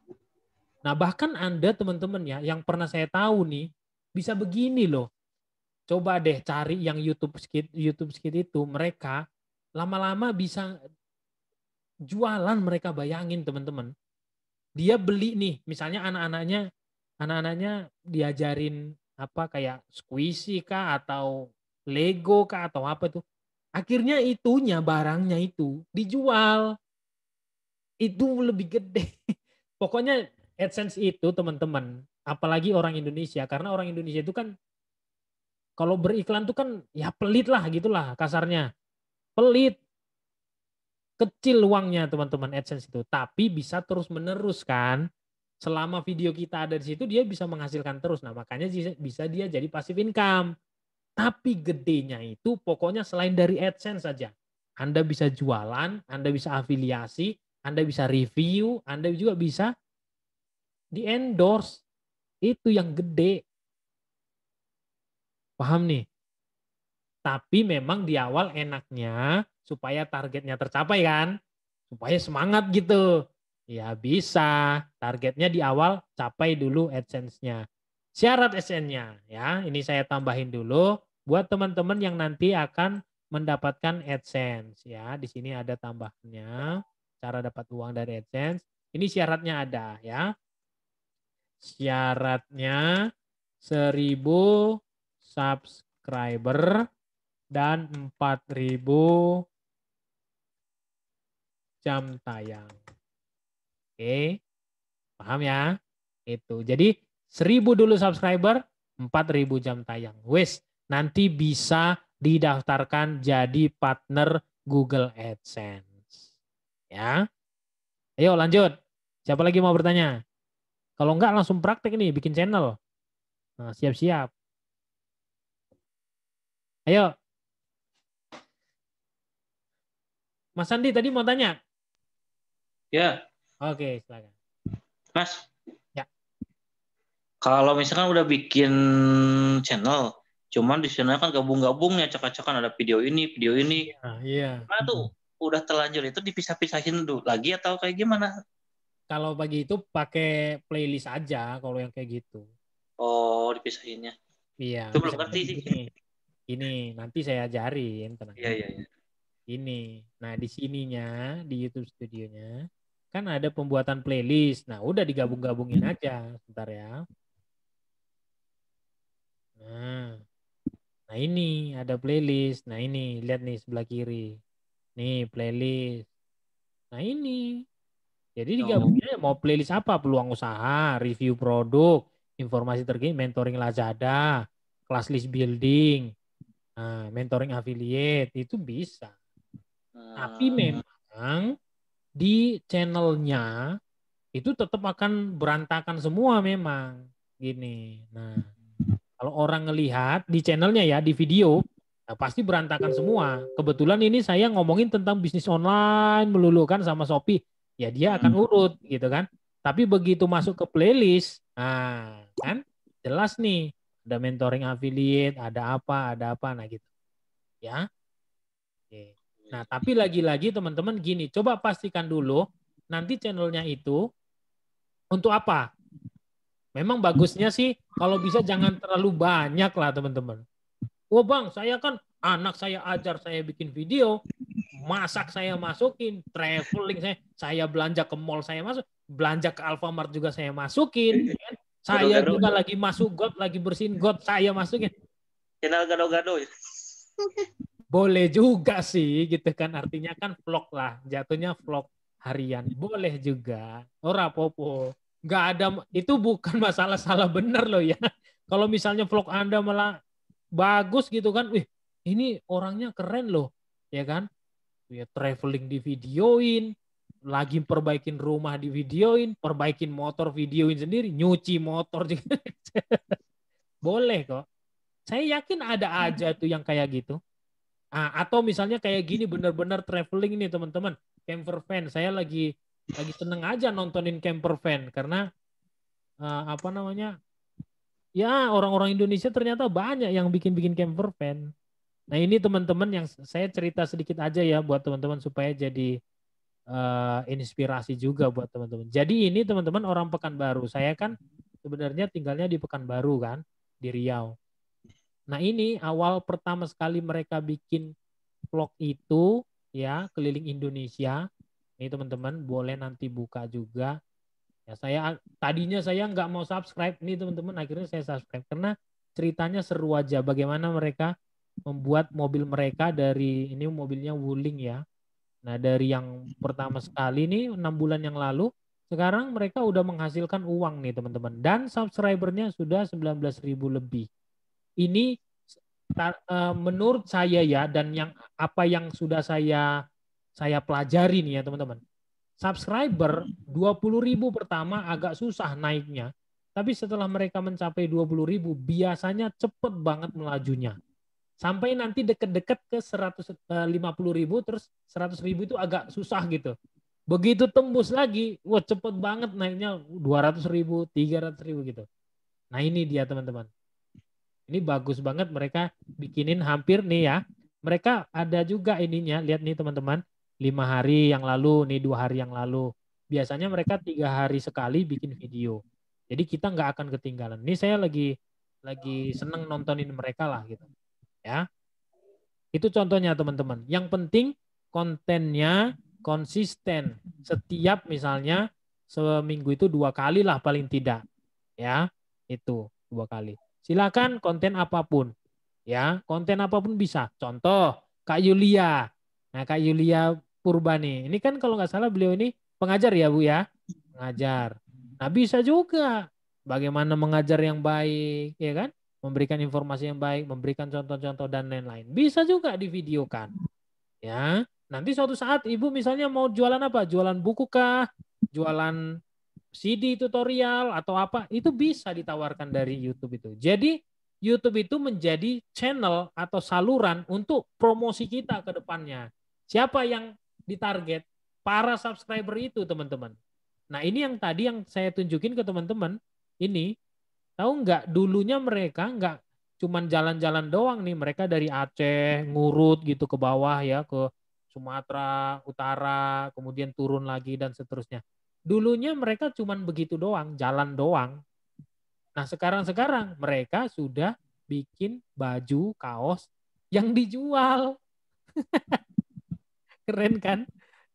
Nah bahkan Anda teman-teman ya yang pernah saya tahu nih bisa begini loh. Coba deh cari yang YouTube Skit itu mereka lama-lama bisa jualan mereka bayangin teman-teman. Dia beli nih misalnya anak-anaknya diajarin apa kayak squishy kah atau Lego kah atau apa tuh. Akhirnya barangnya itu dijual. Itu lebih gede. Pokoknya AdSense itu teman-teman, apalagi orang Indonesia, karena orang Indonesia itu kan kalau beriklan tuh kan ya pelit lah gitulah kasarnya. Pelit. Kecil uangnya teman-teman AdSense itu, tapi bisa terus-menerus kan. Selama video kita ada di situ dia bisa menghasilkan terus. Nah, makanya bisa dia jadi passive income. Tapi gedenya itu pokoknya selain dari AdSense saja. Anda bisa jualan, Anda bisa afiliasi, Anda bisa review, Anda juga bisa di endorse. Itu yang gede. Paham nih? Tapi memang di awal enaknya supaya targetnya tercapai kan. Supaya semangat gitu. Ya bisa. Targetnya di awal capai dulu AdSense-nya. Syarat AdSense-nya ya. Ini saya tambahin dulu buat teman-teman yang nanti akan mendapatkan AdSense ya. Di sini ada tambahannya. Cara dapat uang dari AdSense. Ini syaratnya ada ya. Syaratnya 1000 subscriber dan 4000 jam tayang. Oke. Paham ya? Itu. Jadi 1000 dulu subscriber, 4000 jam tayang. Wes, nanti bisa didaftarkan jadi partner Google AdSense. Ya. Ayo lanjut. Siapa lagi mau bertanya? Kalau enggak langsung praktek nih bikin channel. Nah, siap-siap. Ayo. Mas Andi tadi mau tanya? Ya. Oke, silakan. Mas. Ya. Kalau misalkan udah bikin channel, cuman di sana kan gabung-gabung ya, acak-acakan ada video ini. Iya. Nah tuh udah terlanjur itu dipisah-pisahin dulu lagi atau kayak gimana? Kalau pagi itu pakai playlist aja kalau yang kayak gitu. Oh, dipisahinnya. Iya. Itu belum ngerti sih. Ini nanti saya ajarin, tenang. Iya. Ini. Nah, di sininya di YouTube Studionya kan ada pembuatan playlist. Nah, udah digabung-gabungin aja, sebentar ya. Nah ini ada playlist. Nah, ini lihat nih sebelah kiri. Nih playlist. Nah, ini. Jadi digabungin mau playlist apa? Peluang usaha, review produk, informasi terkini, mentoring Lazada, kelas list building, mentoring affiliate, itu bisa. Tapi memang di channelnya itu tetap akan berantakan semua memang. Gini. Nah, kalau orang ngelihat di channelnya ya, di video, nah pasti berantakan semua. Kebetulan ini saya ngomongin tentang bisnis online melulu kan sama Shopee. Ya dia akan urut gitu kan. Tapi begitu masuk ke playlist, nah kan jelas nih ada mentoring affiliate, ada apa, nah gitu. Ya. Oke. Nah tapi lagi-lagi teman-teman gini, coba pastikan dulu nanti channelnya itu untuk apa? Memang bagusnya sih kalau bisa jangan terlalu banyak lah teman-teman. Oh bang, saya kan anak saya ajar saya bikin video, masak saya masukin, traveling saya belanja ke mall saya masuk, belanja ke Alfamart juga saya masukin, kan? Saya juga lagi masuk got, lagi bersihin got saya masukin. Channel gado-gado ya. Boleh juga sih gitu kan, artinya kan vlog lah, jatuhnya vlog harian. Boleh juga. Ora popo. Nggak ada, itu bukan masalah salah benar loh ya. Kalau misalnya vlog Anda malah bagus gitu kan, ini orangnya keren loh, ya kan? Ya traveling di videoin, lagi perbaikin rumah di videoin, perbaikin motor videoin sendiri, nyuci motor juga. Boleh kok. Saya yakin ada aja tuh yang kayak gitu. Atau misalnya kayak gini benar-benar traveling nih teman-teman, camper van. Saya lagi seneng aja nontonin camper van karena apa namanya? Ya, orang-orang Indonesia ternyata banyak yang bikin camper van. Nah, ini teman-teman yang saya cerita sedikit aja ya buat teman-teman supaya jadi inspirasi juga buat teman-teman. Jadi ini teman-teman orang Pekanbaru. Saya kan sebenarnya tinggalnya di Pekanbaru kan, di Riau. Nah, ini awal pertama sekali mereka bikin vlog itu ya, keliling Indonesia. Ini teman-teman boleh nanti buka juga. Ya, tadinya saya nggak mau subscribe nih teman-teman, akhirnya saya subscribe karena ceritanya seru aja bagaimana mereka membuat mobil mereka dari, ini mobilnya Wuling ya. Nah, dari yang pertama sekali nih 6 bulan yang lalu, sekarang mereka udah menghasilkan uang nih teman-teman, dan subscribernya sudah 19.000 lebih. Ini menurut saya ya, dan apa yang sudah saya pelajari nih ya teman-teman. Subscriber 20.000 pertama agak susah naiknya. Tapi setelah mereka mencapai 20.000 biasanya cepet banget melajunya. Sampai nanti deket-deket ke 150.000 terus 100.000 itu agak susah gitu. Begitu tembus lagi, wah cepet banget naiknya 200.000, 300.000 gitu. Nah ini dia teman-teman. Ini bagus banget mereka bikinin hampir nih ya. Mereka ada juga ininya, lihat nih teman-teman. 5 hari yang lalu, nih 2 hari yang lalu. Biasanya mereka 3 hari sekali bikin video. Jadi kita nggak akan ketinggalan. Ini saya lagi seneng nontonin mereka lah gitu. Ya. Itu contohnya teman-teman. Yang penting kontennya konsisten. Setiap misalnya seminggu itu 2 kali lah paling tidak. Ya, itu 2 kali. Silakan konten apapun. Ya, konten apapun bisa. Contoh, Kak Yulia. Nah, Kak Yulia Purbani. Ini kan kalau nggak salah beliau ini pengajar ya Bu ya? Pengajar. Nah bisa juga bagaimana mengajar yang baik, ya kan? Memberikan informasi yang baik, memberikan contoh-contoh dan lain-lain. Bisa juga divideokan. Ya, nanti suatu saat Ibu misalnya mau jualan apa? Jualan buku kah? Jualan CD tutorial atau apa? Itu bisa ditawarkan dari YouTube itu. Jadi YouTube itu menjadi channel atau saluran untuk promosi kita ke depannya. Siapa yang ditarget? Para subscriber itu teman-teman. Nah ini yang tadi yang saya tunjukin ke teman-teman. Ini tahu nggak, dulunya mereka nggak cuman jalan-jalan doang nih. Mereka dari Aceh ngurut gitu ke bawah ya, ke Sumatera Utara, kemudian turun lagi dan seterusnya. Dulunya mereka cuman begitu doang, jalan doang. Nah sekarang mereka sudah bikin baju, kaos yang dijual. Keren kan?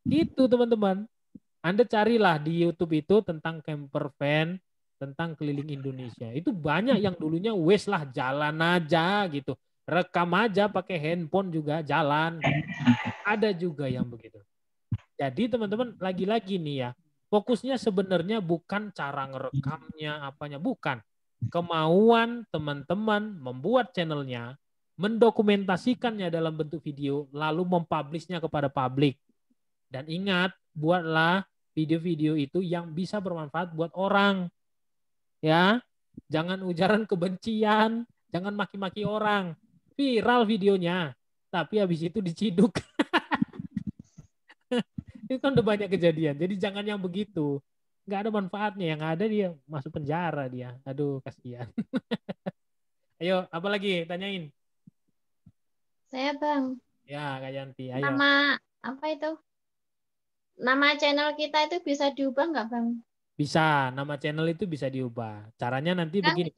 Itu teman-teman. Anda carilah di YouTube itu tentang camper van, tentang keliling Indonesia. Itu banyak yang dulunya wes lah jalan aja gitu. Rekam aja pakai handphone juga jalan. Ada juga yang begitu. Jadi teman-teman lagi-lagi nih ya, fokusnya sebenarnya bukan cara ngerekamnya apanya, bukan. Kemauan teman-teman membuat channelnya, mendokumentasikannya dalam bentuk video, lalu mempublishnya kepada publik. Dan ingat, buatlah video-video itu yang bisa bermanfaat buat orang. Ya, jangan ujaran kebencian, jangan maki-maki orang. Viral videonya, tapi habis itu diciduk. Itu kan udah banyak kejadian. Jadi jangan yang begitu. Nggak ada manfaatnya. Yang ada dia masuk penjara dia. Aduh, kasihan. Ayo, apa lagi? Tanyain. Saya Bang. Ya, Kak Yanti. Ayo. Nama apa itu? Nama channel kita itu bisa diubah nggak Bang? Bisa. Nama channel itu bisa diubah. Caranya nanti Kan begini.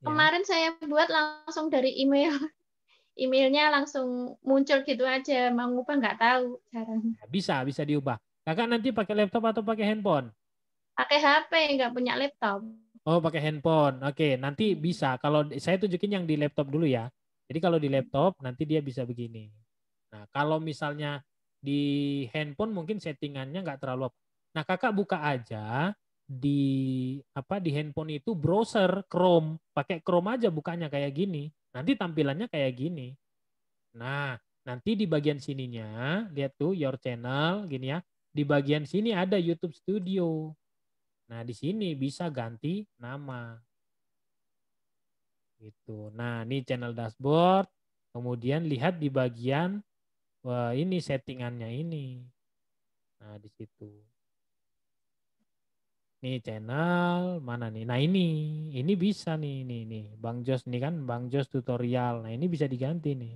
Kemarin saya buat langsung dari email. Emailnya langsung muncul gitu aja. Mau ngubah nggak tahu caranya. Bisa diubah. Kakak nanti pakai laptop atau pakai handphone? Pakai HP, nggak punya laptop. Oh, pakai handphone. Oke, nanti bisa. Kalau saya tunjukin yang di laptop dulu ya. Jadi kalau di laptop nanti dia bisa begini. Nah, kalau misalnya Di handphone mungkin settingannya nggak terlalu apa. Nah, kakak buka aja di handphone itu browser Chrome, pakai Chrome aja bukanya kayak gini. Nanti tampilannya kayak gini. Nah, nanti di bagian sininya lihat tuh your channel gini ya. Di bagian sini ada YouTube Studio. Nah, di sini bisa ganti nama. Gitu. Nah, ini channel dashboard. Kemudian lihat di bagian ini settingannya ini. Nah, di situ. Nih channel mana nih? Nah, ini bisa nih. Bang Jos nih kan Bang Jos tutorial. Nah, ini bisa diganti nih.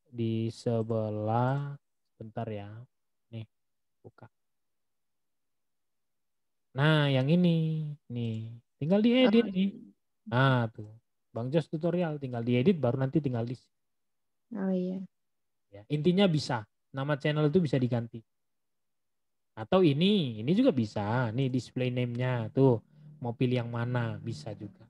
Di sebelah bentar ya. Nih, buka. Nah, yang ini nih. Tinggal diedit nih. Nah, tuh. Bang Jos tutorial tinggal diedit baru nanti tinggal di. Oh iya. Ya, intinya bisa. Nama channel itu bisa diganti. Atau ini juga bisa. Nih display name-nya tuh. Mau pilih yang mana bisa juga.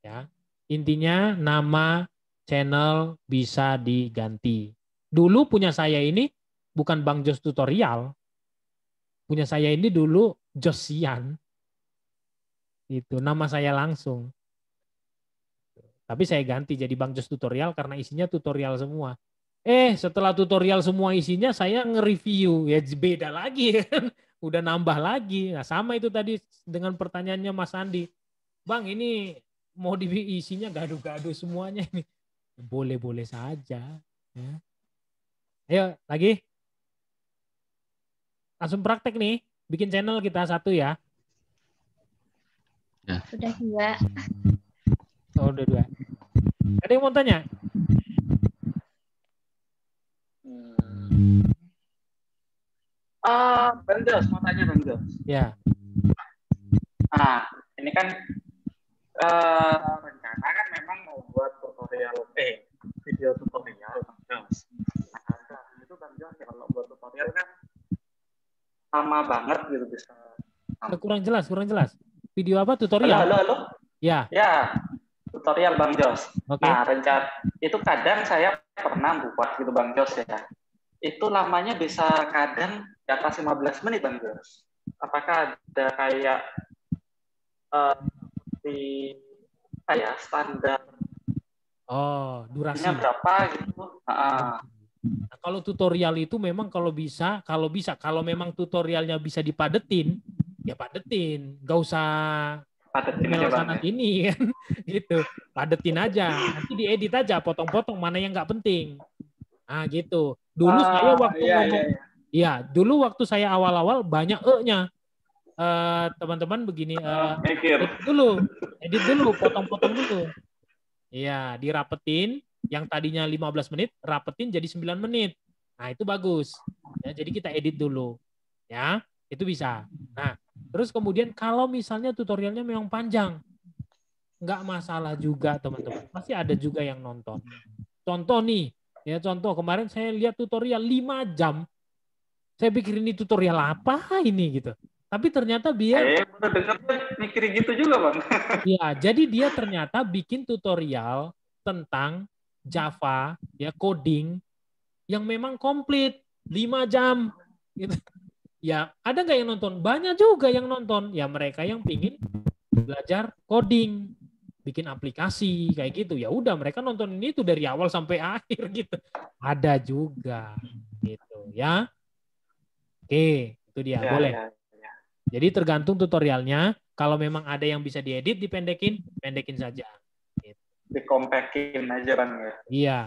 Ya. Intinya nama channel bisa diganti. Dulu punya saya ini bukan Bang Jos tutorial. Punya saya ini dulu Josian. Itu nama saya langsung. Tapi saya ganti jadi Bang Jos tutorial karena isinya tutorial semua. Setelah tutorial semua isinya saya nge-review. Ya beda lagi kan. Udah nambah lagi. Nah, sama itu tadi dengan pertanyaannya Mas Andi. Bang, ini mau isinya gaduh-gaduh semuanya ini. Boleh-boleh saja. Ya. Ayo lagi. Langsung praktek nih. Bikin channel kita satu ya. Sudah 2. Oh, udah 2. Ada yang mau tanya? Bang Jos, mau tanya Bang Jos. Ya. Ini kan rencana kan memang mau buat tutorial, video tutorial Bang Jos. Itu Bang Jos ya kalau buat tutorial kan lama banget gitu bisa. Kurang jelas. Video apa tutorial? Halo. Ya. Ya, tutorial Bang Jos. Okay. Nah, rencana itu kadang saya pernah buat gitu Bang Jos ya. Itu lamanya bisa kadang di atas 15 menit Bang Jos. Apakah ada kayak di standar durasinya berapa gitu? Nah, kalau tutorial itu memang kalau kalau memang tutorialnya bisa dipadetin, ya padetin, nggak usah padetin sana sini kan, gitu, padetin aja, nanti diedit aja, potong-potong mana yang nggak penting, nah gitu. Dulu saya waktu dulu waktu saya awal-awal banyak nya, teman-teman begini, edit dulu, potong-potong dulu, iya, dirapetin. Yang tadinya 15 menit, rapetin jadi 9 menit. Nah, itu bagus. Ya, jadi kita edit dulu. Ya, itu bisa. Nah, terus kemudian kalau misalnya tutorialnya memang panjang, nggak masalah juga, teman-teman. Pasti ada juga yang nonton. Contoh nih, ya contoh kemarin saya lihat tutorial 5 jam. Saya pikir ini tutorial apa ini gitu. Tapi ternyata dia mikirin gitu juga, Bang. Ya, jadi dia ternyata bikin tutorial tentang Java, ya coding yang memang komplit 5 jam. Gitu. Ya, ada nggak yang nonton? Banyak juga yang nonton. Ya mereka yang pingin belajar coding, bikin aplikasi kayak gitu. Ya udah mereka nonton ini tuh dari awal sampai akhir gitu. Ada juga gitu ya. Oke, itu dia. Boleh. Jadi tergantung tutorialnya. Kalau memang ada yang bisa diedit, pendekin saja. Dikompakin aja Bang ya. Iya.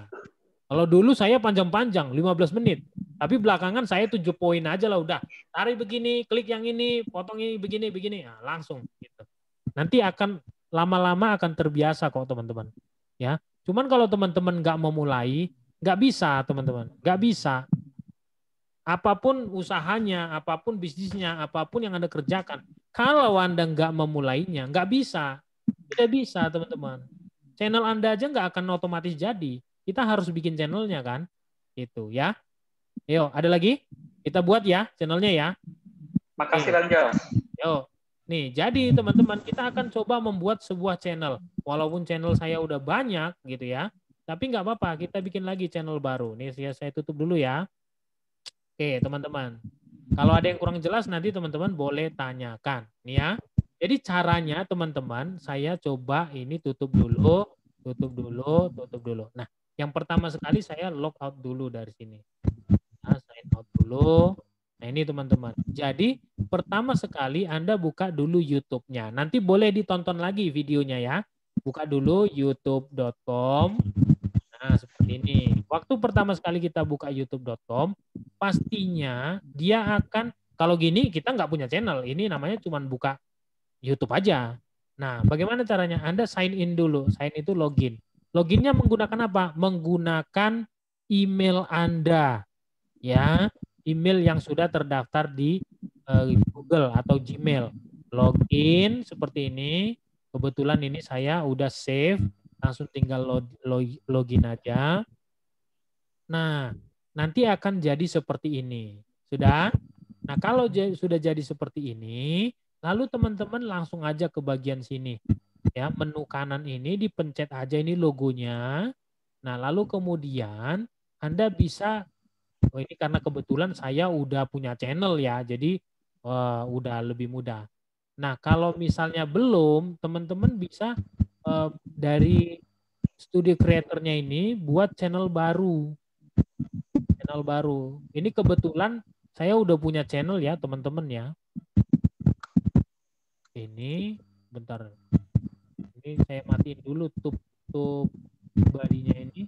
Kalau dulu saya panjang-panjang 15 menit. Tapi belakangan saya 7 poin aja lah udah. Tarik begini, klik yang ini, potong ini begini. Nah, langsung gitu. Nanti akan lama-lama akan terbiasa kok teman-teman. Ya. Cuman kalau teman-teman nggak mau mulai, nggak bisa teman-teman. Nggak bisa. Apapun usahanya, apapun bisnisnya, apapun yang Anda kerjakan. Kalau Anda nggak memulainya, nggak bisa. Tidak bisa teman-teman. Channel Anda aja nggak akan otomatis jadi. Kita harus bikin channelnya kan. Itu ya. Yo, ada lagi? Kita buat ya channelnya ya. Makasih Bang Jos. Yo. Nih, jadi teman-teman kita akan coba membuat sebuah channel. Walaupun channel saya udah banyak gitu ya. Tapi nggak apa-apa, kita bikin lagi channel baru. Nih saya tutup dulu ya. Oke, teman-teman. Kalau ada yang kurang jelas nanti teman-teman boleh tanyakan. Nih ya. Jadi caranya teman-teman, saya coba ini tutup dulu. Nah, yang pertama sekali saya log out dulu dari sini. Nah, sign out dulu. Nah, ini teman-teman. Jadi, pertama sekali Anda buka dulu YouTube-nya. Nanti boleh ditonton lagi videonya ya. Buka dulu youtube.com. Nah, seperti ini. Waktu pertama sekali kita buka youtube.com, pastinya dia akan, kalau gini kita nggak punya channel. Ini namanya cuma buka YouTube aja. Nah, bagaimana caranya? Anda sign in dulu. Sign itu login. Loginnya menggunakan apa? Menggunakan email Anda. Ya, email yang sudah terdaftar di Google atau Gmail. Login seperti ini. Kebetulan ini saya udah save. Langsung tinggal login aja. Nah, nanti akan jadi seperti ini. Sudah? Nah, kalau sudah jadi seperti ini, lalu teman-teman langsung aja ke bagian sini. Ya, menu kanan ini dipencet aja ini logonya. Nah, lalu kemudian Anda bisa, oh ini karena kebetulan saya udah punya channel ya, jadi udah lebih mudah. Nah, kalau misalnya belum, teman-teman bisa dari Studio Creator-nya ini buat channel baru. Channel baru. Ini kebetulan saya udah punya channel ya, teman-teman ya. Ini bentar. Ini saya matiin dulu tutup bodinya ini.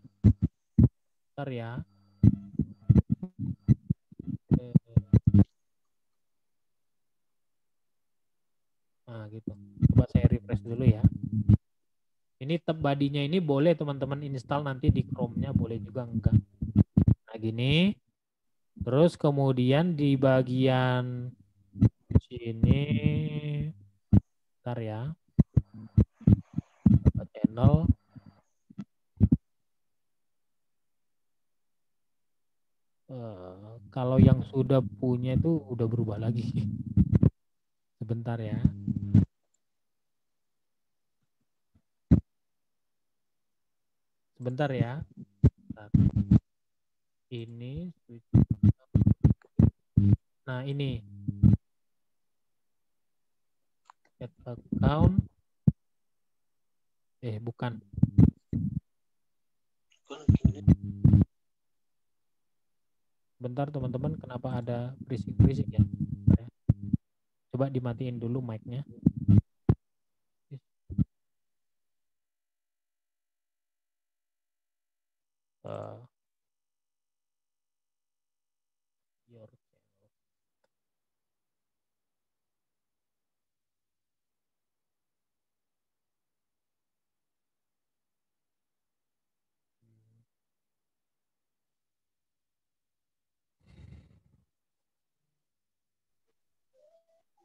Bentar ya. Nah, gitu. Coba saya refresh dulu ya. Ini bodinya ini boleh teman-teman install nanti di Chrome-nya, boleh juga enggak. Nah, gini. Terus kemudian di bagian sini, bentar ya. Channel. Kalau yang sudah punya itu udah berubah lagi. Sebentar ya. Sebentar ya. Bentar. Ini. Nah, ini. Get account. Bukan. Bentar teman-teman, kenapa ada berisik-berisik ya? Coba dimatiin dulu mic-nya.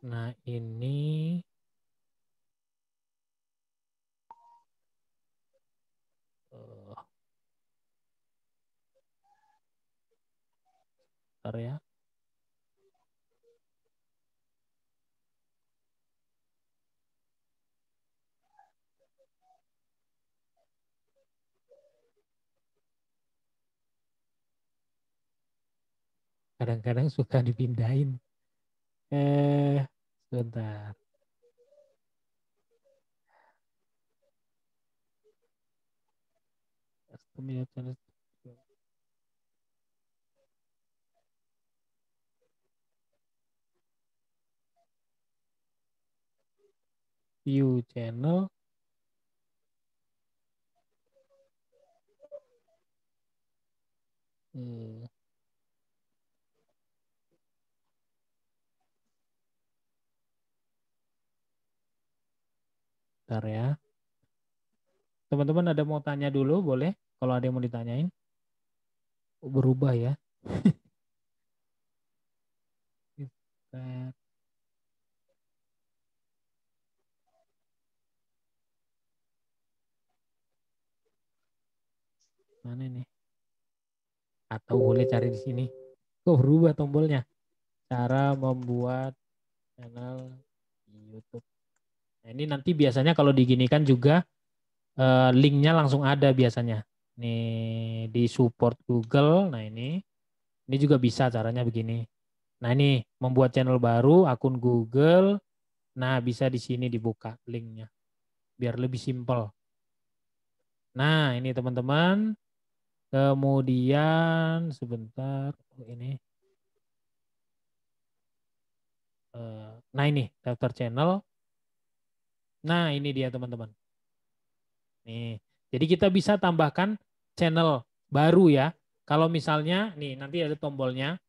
Nah, ini bentar ya. Kadang-kadang suka dipindahin. Sebentar. View channel. Bentar ya. Teman-teman ada mau tanya dulu, boleh? Kalau ada yang mau ditanyain. Berubah ya. Mana nih? Atau boleh cari di sini. Kok berubah tombolnya? Cara membuat channel YouTube. Nah, ini nanti biasanya kalau diginikan juga linknya langsung ada biasanya. Nih di support Google. Nah ini Ini juga bisa caranya begini. Nah ini membuat channel baru, akun Google. Nah bisa di sini dibuka linknya. Biar lebih simpel. Nah ini teman-teman. Kemudian sebentar. Ini. Nah ini daftar channel. Nah ini dia teman-teman. Nih, jadi kita bisa tambahkan channel baru ya. Kalau misalnya, nih nanti ada tombolnya.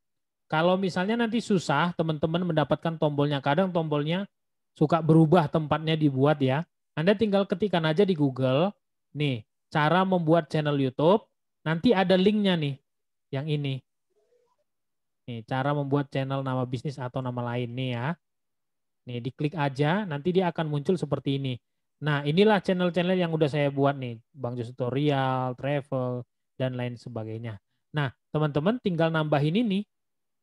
Kalau misalnya nanti susah teman-teman mendapatkan tombolnya. Kadang tombolnya suka berubah tempatnya dibuat ya. Anda tinggal ketikkan aja di Google. Nih, cara membuat channel YouTube. Nanti ada linknya nih, yang ini. Nih, cara membuat channel nama bisnis atau nama lain nih ya. Nih, diklik aja, nanti dia akan muncul seperti ini. Nah, inilah channel-channel yang udah saya buat nih. Bang Jos Tutorial, Travel, dan lain sebagainya. Nah, teman-teman tinggal nambahin ini.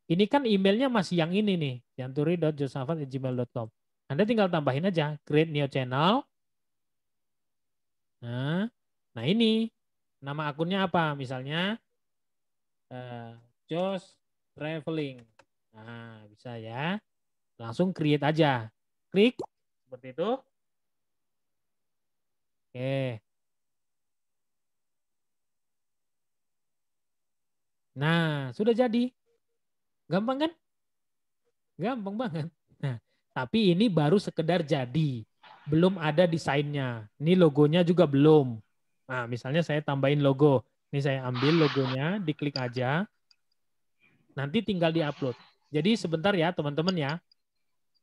Ini kan emailnya masih yang ini nih. yanturi.josafat@gmail.com. Anda tinggal tambahin aja. Create new channel. Nah ini. Nama akunnya apa? Misalnya Jos Traveling. Nah, bisa ya. Langsung create aja. Klik seperti itu. Oke. Nah, sudah jadi. Gampang kan? Gampang banget. Nah, tapi ini baru sekedar jadi. Belum ada desainnya. Ini logonya juga belum. Nah, misalnya saya tambahin logo. Ini saya ambil logonya, diklik aja. Nanti tinggal diupload. Jadi sebentar ya teman-teman ya.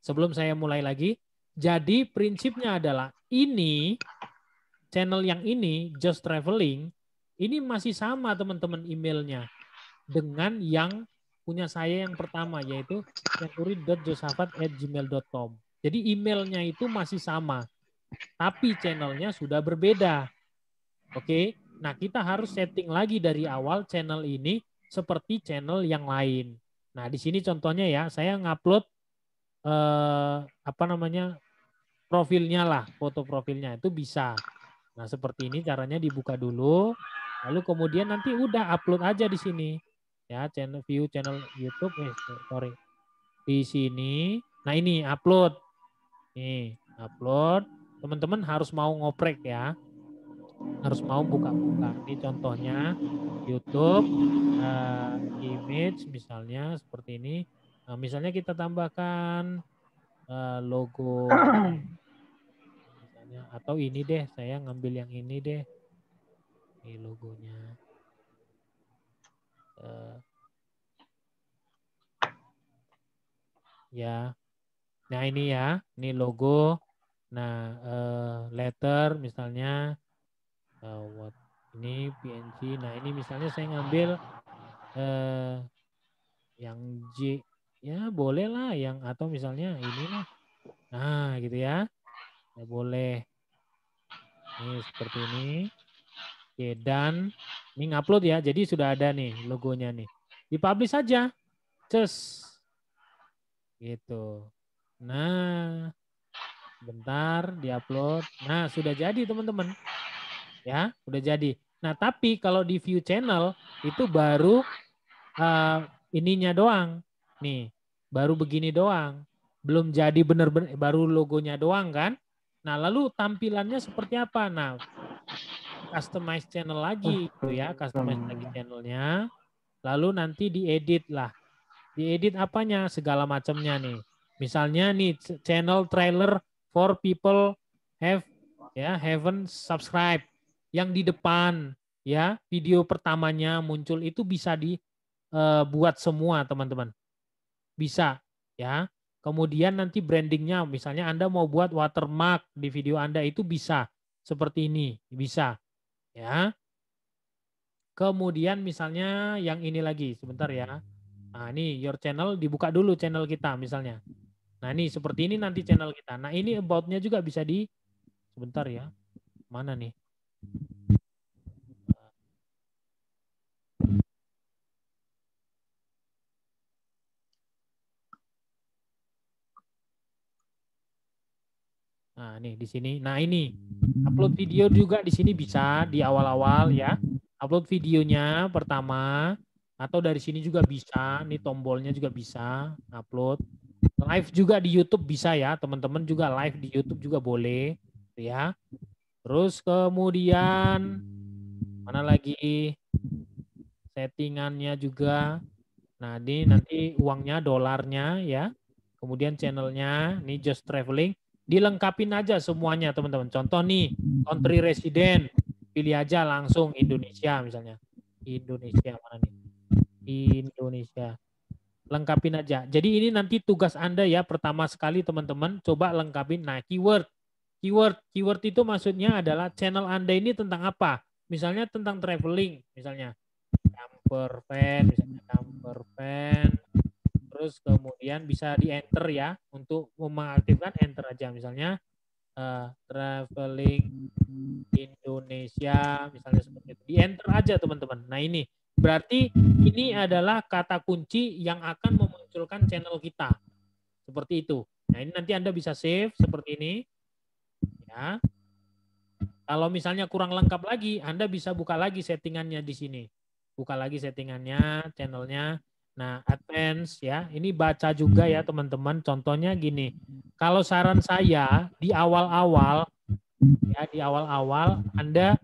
Sebelum saya mulai lagi. Jadi prinsipnya adalah ini, channel yang ini, Just Traveling, ini masih sama teman-teman emailnya. Dengan yang punya saya yang pertama, yaitu yanturi.josafat@gmail.com. Jadi emailnya itu masih sama. Tapi channelnya sudah berbeda. Oke, nah kita harus setting lagi dari awal channel ini seperti channel yang lain. Nah di sini contohnya ya, saya ngupload profilnya lah, foto profilnya itu bisa. Nah seperti ini caranya dibuka dulu, lalu kemudian nanti udah upload aja di sini ya, channel view channel YouTube, di sini. Nah ini upload, nih upload. Teman-teman harus mau ngoprek ya. Harus mau buka-buka. Ini contohnya YouTube, image misalnya seperti ini. Nah, misalnya kita tambahkan logo, misalnya, atau ini deh, saya ngambil yang ini deh. Ini logonya. Ya, nah ini ya, ini logo. Nah, letter misalnya. Ini PNG. Nah ini misalnya saya ngambil yang J, ya boleh lah, yang atau misalnya inilah. Nah gitu ya, ya boleh. Ini seperti ini. Oke, dan ini ngupload ya, jadi sudah ada nih logonya nih. Dipublish saja, gitu. Nah, bentar diupload. Nah sudah jadi teman-teman. Ya, udah jadi. Nah, tapi kalau di view channel itu baru ininya doang. Nih, baru begini doang. Belum jadi benar-benar, baru logonya doang kan. Nah, lalu tampilannya seperti apa? Nah, customize channel lagi gitu ya, customize lagi channelnya. Lalu nanti diedit lah. Diedit apanya? Segala macamnya nih. Misalnya nih channel trailer for people haven't subscribe. Yang di depan ya video pertamanya muncul itu bisa dibuat semua teman-teman, bisa ya. Kemudian nanti brandingnya, misalnya Anda mau buat watermark di video Anda itu bisa seperti ini, bisa ya. Kemudian misalnya yang ini lagi sebentar ya. Nah ini your channel, dibuka dulu channel kita misalnya. Nah ini seperti ini nanti channel kita. Nah ini about-nya juga bisa sebentar ya, mana nih. Nah, nih di sini. Nah, ini upload video juga di sini bisa di awal-awal ya. Upload videonya pertama. Atau dari sini juga bisa, nih tombolnya juga bisa upload. Live juga di YouTube bisa ya, teman-teman juga live di YouTube juga boleh, ya. Terus kemudian mana lagi settingannya juga. Nah ini nanti uangnya dolarnya ya. Kemudian channelnya, ini Just Traveling. Dilengkapin aja semuanya teman-teman. Contoh nih, country resident. Pilih aja langsung Indonesia misalnya. Indonesia mana nih? Indonesia. Lengkapin aja. Jadi ini nanti tugas Anda ya. Pertama sekali teman-teman coba lengkapin. Nah keyword. Keyword itu maksudnya adalah channel Anda ini tentang apa? Misalnya tentang traveling. Misalnya camper van. Misalnya camper van. Terus kemudian bisa di enter ya. Untuk mengaktifkan enter aja. Misalnya traveling Indonesia. Misalnya seperti itu. Di enter aja teman-teman. Nah ini. Berarti ini adalah kata kunci yang akan memunculkan channel kita. Seperti itu. Nah ini nanti Anda bisa save seperti ini. Ya. Kalau misalnya kurang lengkap lagi, Anda bisa buka lagi settingannya di sini. Buka lagi settingannya, channelnya. Nah advance ya. Ini baca juga ya teman-teman. Contohnya gini. Kalau saran saya di awal-awal, ya di awal-awal Anda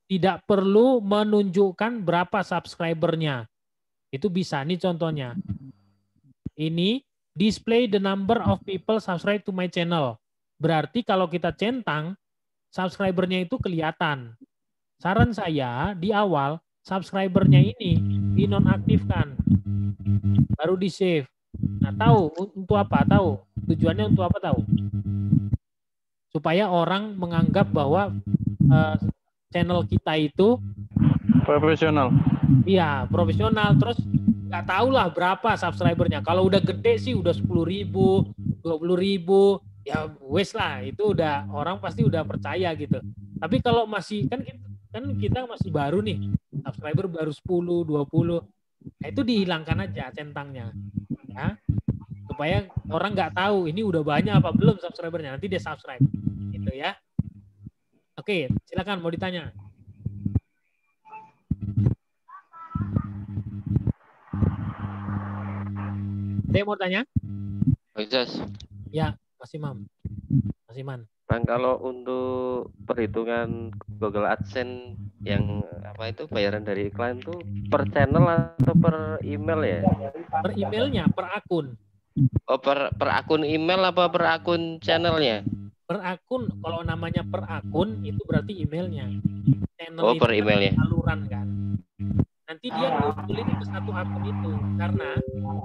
tidak perlu menunjukkan berapa subscribernya. Itu bisa. Ini contohnya. Ini display the number of people subscribe to my channel. Berarti kalau kita centang, subscribernya itu kelihatan. Saran saya di awal, subscribernya ini dinonaktifkan. Baru di save. Nah tahu untuk apa? Tahu. Tujuannya untuk apa tahu? Supaya orang menganggap bahwa channel kita itu profesional. Iya, profesional. Terus nggak tahu lah berapa subscribernya. Kalau udah gede sih udah 10.000, 20.000, ya wes lah. Itu udah orang pasti udah percaya gitu. Tapi kalau masih kan kita masih baru nih, subscriber baru 10, 20. Nah, itu dihilangkan aja centangnya. Ya. Supaya orang nggak tahu ini udah banyak apa belum subscribernya. Nanti dia subscribe. Gitu ya. Oke, silakan mau ditanya. Dia mau tanya? Jas. Ya, masih Mam. Masih Man. Bang, kalau untuk perhitungan Google AdSense yang apa itu bayaran dari iklan tuh per channel atau per email ya? Per emailnya, per akun. Oh, per akun email apa per akun channelnya? Per akun, kalau namanya per akun itu berarti emailnya. Channel per itu emailnya. Kan saluran kan. Nanti dia ngumpulin ke satu akun itu karena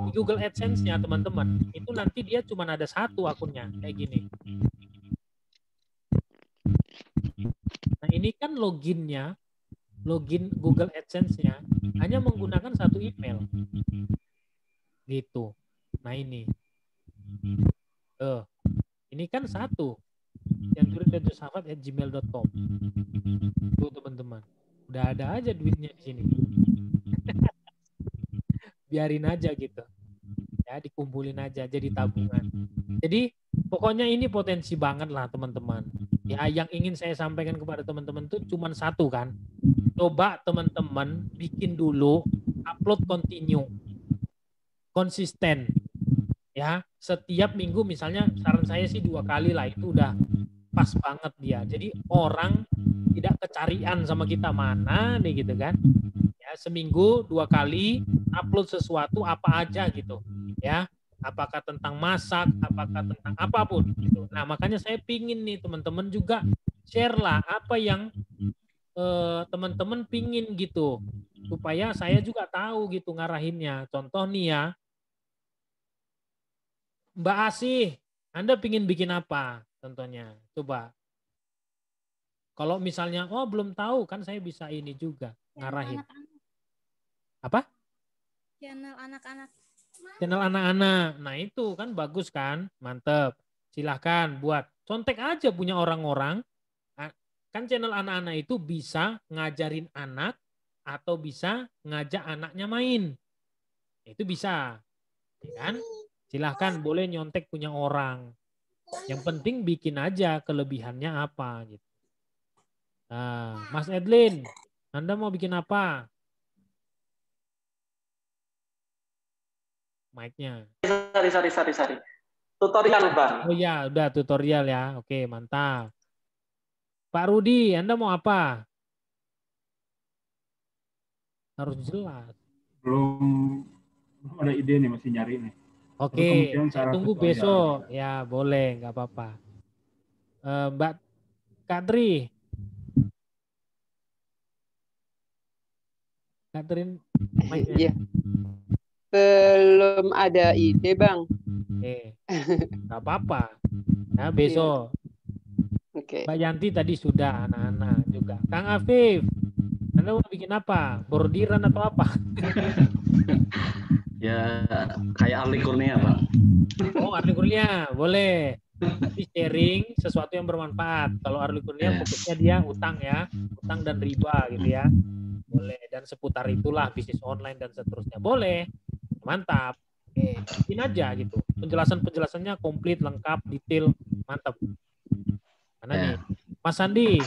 di Google AdSense-nya teman-teman itu nanti dia cuma ada satu akunnya kayak gini. Nah ini kan login Google AdSense-nya hanya menggunakan satu email, gitu. Nah ini, ini kan satu. Yanturin.safat@gmail.com. Tuh teman-teman, udah ada aja duitnya di sini. Biarin aja gitu. Ya, dikumpulin aja jadi tabungan. Jadi pokoknya ini potensi banget lah teman-teman. Ya, yang ingin saya sampaikan kepada teman-teman tuh cuma satu kan. Coba teman-teman bikin dulu upload continue. Konsisten. Ya, setiap minggu misalnya saran saya sih 2 kali lah itu udah pas banget dia. Jadi orang tidak kecarian sama kita mana nih gitu kan. Ya, seminggu 2 kali upload sesuatu apa aja gitu. Ya, apakah tentang masak, apakah tentang apapun gitu. Nah, makanya saya pingin nih teman-teman juga share lah apa yang teman-teman pingin gitu. Supaya saya juga tahu gitu ngarahinnya. Contoh nih ya, Mbak Asih, Anda pingin bikin apa contohnya? Coba. Kalau misalnya, oh belum tahu kan saya bisa ini juga ngarahin. Apa? Channel anak-anak. Channel anak-anak. Nah itu kan bagus kan, mantep. Silahkan buat. Contek aja punya orang-orang. Kan channel anak-anak itu bisa ngajarin anak atau bisa ngajak anaknya main. Itu bisa. Ya kan? Silahkan boleh nyontek punya orang. Yang penting bikin aja kelebihannya apa gitu. Nah, Mas Edlin, Anda mau bikin apa? Mic-nya. Sorry. Tutorial, Bang. Oh ya, udah tutorial ya. Oke, mantap. Pak Rudi, Anda mau apa? Harus jelas. Belum ada ide nih, masih nyari nih. Oke, saya tunggu besok. Ya, boleh, nggak apa-apa. Mbak Katri. Katrin, Iya. Belum ada ide, Bang. Oke, nggak apa-apa. Ya, besok. Oke. Mbak Yanti tadi sudah, anak-anak juga. Kang Afif, Anda mau bikin apa? Bordiran atau apa? Ya kayak Arli Kurnia, Bang. Oh, Arli Kurnia, boleh. Tapi sharing sesuatu yang bermanfaat. Kalau Arli Kurnia fokusnya dia utang ya, utang dan riba gitu ya. Boleh, dan seputar itulah bisnis online dan seterusnya. Boleh, mantap. Oke, bikin aja gitu. Penjelasannya komplit, lengkap, detail, mantap. Mana nih? Mas Andi.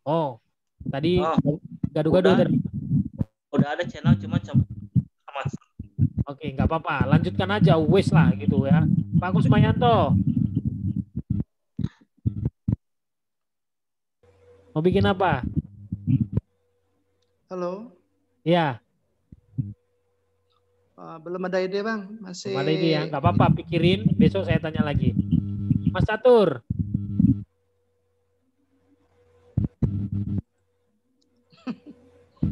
Oh, tadi gaduh-gaduh tadi. Udah ada channel cuma sama. Oke, nggak apa-apa. Lanjutkan aja, wes lah gitu ya. Pak Kusmayanto. Mau bikin apa? Halo. Iya. Belum ada ide, Bang. Masih. Belum ada ide ya. Nggak apa-apa, pikirin. Besok saya tanya lagi. Mas Catur.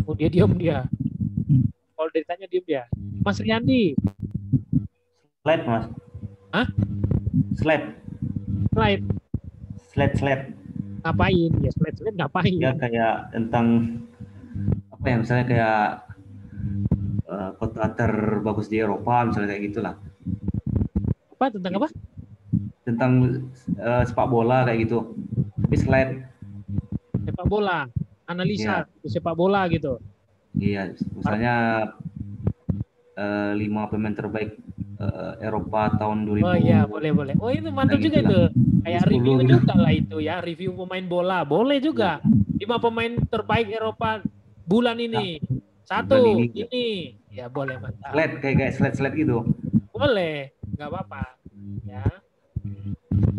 Oh, dia diam dia. Kalau ditanya diam dia. Mas Riyandi. Slide, Mas. Hah? Slide. Ngapain? Ya slide ngapain? Ya kayak tentang apa ya, misalnya kayak kota terbagus di Eropa, misalnya kayak gitulah. Apa? Tentang apa? Tentang sepak bola kayak gitu. Tapi slide. Sepak bola. Analisa sepak bola gitu. Iya, misalnya 5 pemain terbaik Eropa tahun 2000. Oh iya, boleh. Oh itu mantap juga itu. Kayak review gitu. Juga lah itu ya, review pemain bola. Boleh juga. 5 pemain terbaik Eropa bulan ini. Satu ini. Ya boleh, mantap. Slide kayak slide gitu. Boleh, nggak apa-apa. Ya.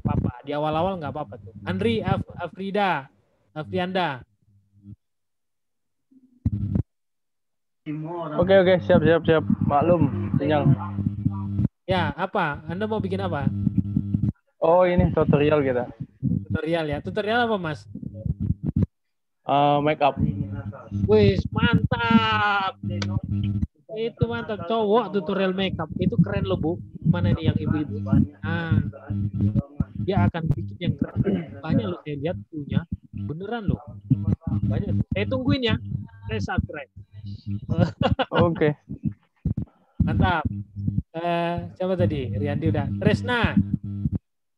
Apa-apa. Di awal-awal nggak apa-apa tuh. Andri Afrianda. Oke, siap. Maklum, sinyal. Ya, apa? Anda mau bikin apa? Oh, ini tutorial kita. Tutorial ya. Tutorial apa, Mas? Make up. Wih, mantap. Itu mantap. Cowok tutorial make up. Itu keren loh, Bu. Mana nih yang ibu-ibu? Nah, dia akan bikin yang keren. Banyak loh saya lihat punya. Beneran loh. Banyak. Saya tungguin ya. Saya subscribe. Oke. Mantap. Siapa tadi? Riyandi udah. Tresna.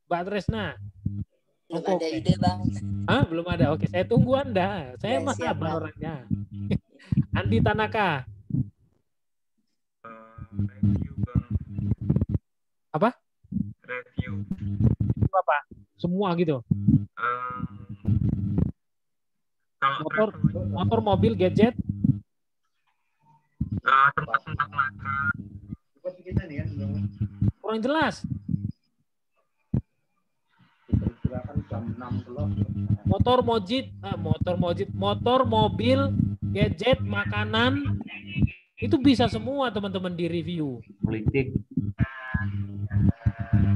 Mbak Tresna. Belum ada ide, Bang. Hah? Belum ada. Oke, saya tunggu Anda. Saya mah sabar orangnya. Andi Tanaka. Review, Bang. Apa? Review. Itu apa? Semua gitu. Motor, mobil, gadget. Tempat-tempat makan. Kurang jelas. Motor, mobil, gadget, makanan, itu bisa semua teman-teman di review. Politik.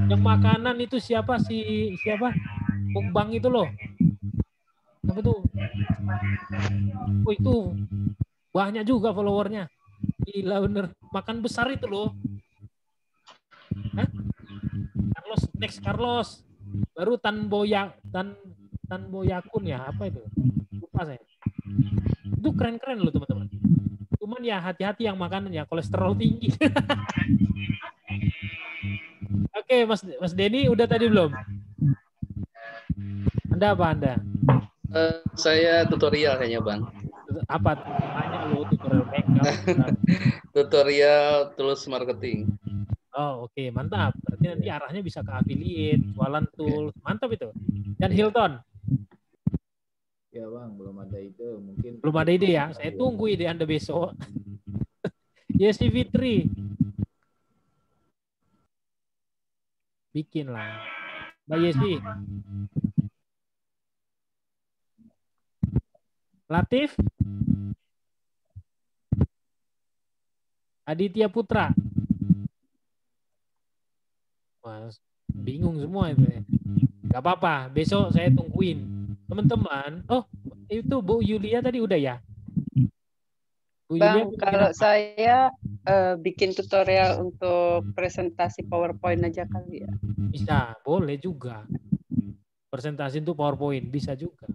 Yang makanan itu siapa? Mukbang itu loh. Apa tuh? Oh itu banyak juga followernya. Gila bener. Makan besar itu loh. Hah? Carlos. Baru Tan Boyakun ya, apa itu? Lupa saya. Itu keren-keren loh teman-teman. Cuman ya hati-hati yang makanan ya, kolesterol tinggi. Oke, Mas Denny udah tadi belum? Anda apa Anda? Saya tutorial kayaknya, Bang. Apa? Banyak loh tutorial makeup. Tutorial tools marketing. Oh, oke, mantap. Berarti nanti arahnya bisa ke affiliate, jualan tools. Mantap itu. Dan Hilton. Ya Bang, belum ada ide. Mungkin Belum ada ide ya? Saya tunggu ide Anda besok. Yesi Fitri. Bikin lah. Mbak Yesi. Latif. Aditya Putra. Mas, bingung semua itu ya. Gak apa-apa, besok saya tungguin. Teman-teman, oh itu Bu Yulia tadi udah ya? Bu Bang, Yulia, kalau saya bikin tutorial untuk presentasi PowerPoint aja kali ya. bisa, boleh juga. Presentasi untuk PowerPoint bisa juga.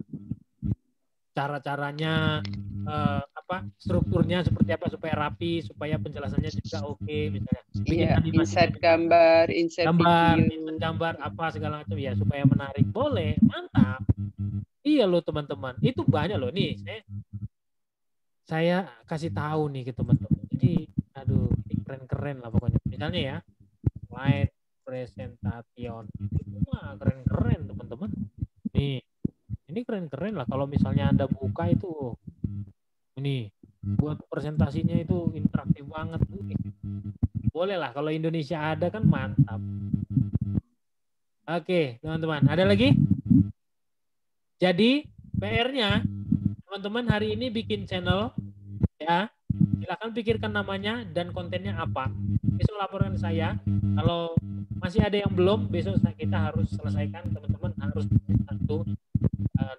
Cara-caranya strukturnya seperti apa supaya rapi, supaya penjelasannya juga oke, misalnya. Bikin Iya, animasi insert gambar, insert video. insert gambar apa segala macam ya supaya menarik. Boleh, mantap. Iya loh teman-teman, itu banyak loh nih. Saya kasih tahu nih ke teman-teman. Jadi, aduh, ini keren-keren lah pokoknya. Misalnya ya, slide presentation, itu mah keren-keren teman-teman. Nih, ini keren-keren lah. Kalau misalnya Anda buka itu, ini buat presentasinya itu interaktif banget. Boleh lah, kalau Indonesia ada kan mantap. Oke, teman-teman, ada lagi? Jadi PR-nya, teman-teman hari ini bikin channel, ya. Silakan pikirkan namanya dan kontennya apa. Besok laporan saya. Kalau masih ada yang belum, besok kita harus selesaikan. Teman-teman harus satu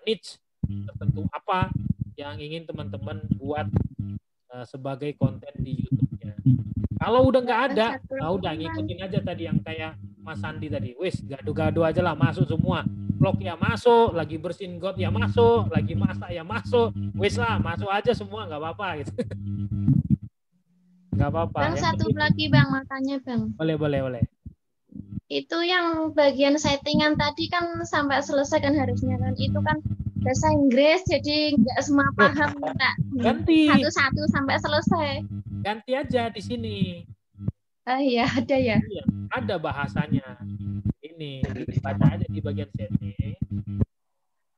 niche tertentu apa yang ingin teman-teman buat sebagai konten di YouTube-nya. Kalau udah nggak ada, udah ngikutin aja tadi yang kayak Mas Sandi tadi. Wis, gado-gado aja lah, masuk semua. Vlog ya masuk, lagi bersihin got ya masuk, lagi masak ya masuk. Wis lah, masuk aja semua, nggak apa-apa gitu. Nggak apa-apa. Bang, satu lagi Bang, makanya Bang. Boleh. Itu yang bagian settingan tadi kan sampai selesai kan harusnya kan. Itu kan bahasa Inggris, jadi nggak semua paham. Nggak ganti. Satu-satu sampai selesai. Ganti aja di sini. Iya, ada ya. Iya, ada bahasanya. Ini baca aja di bagian setting.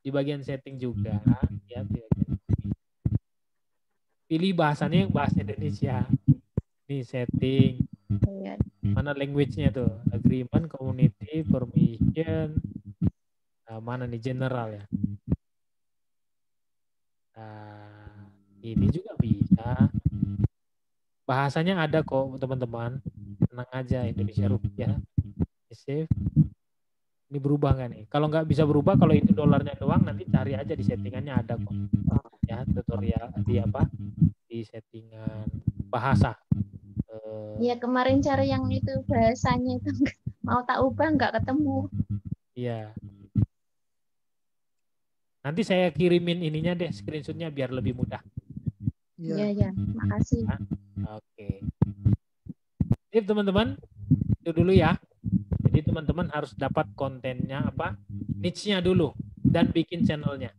Di bagian setting juga, ya. Pilih bahasanya yang bahasa Indonesia. Ini setting. Iya. Mana language-nya tuh? Agreement, community, permission. Nah, mana nih general ya? Nah, ini juga bisa. Bahasanya ada kok teman-teman. Tenang aja, Indonesia Rupiah. Save. Ini berubah nggak nih? Kalau nggak bisa berubah, kalau itu dolarnya doang, nanti cari aja di settingannya ada kok. Ya, tutorial di apa? Di settingan bahasa. Ya kemarin cari yang itu bahasanya itu mau tak ubah nggak ketemu. Iya. Nanti saya kirimin ininya deh, screenshotnya biar lebih mudah. Iya, makasih. Nah, oke. Jadi teman-teman, itu dulu ya. Jadi teman-teman harus dapat kontennya apa, niche-nya dulu dan bikin channelnya.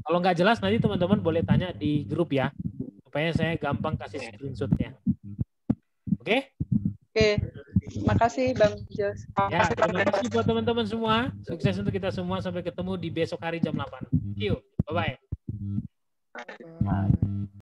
Kalau nggak jelas nanti teman-teman boleh tanya di grup ya, supaya saya gampang kasih screenshotnya. Oke? Oke. Makasih Bang Jos. Ya, terima kasih buat teman-teman semua. Sukses untuk kita semua. Sampai ketemu di besok hari jam 8. See you. Bye-bye.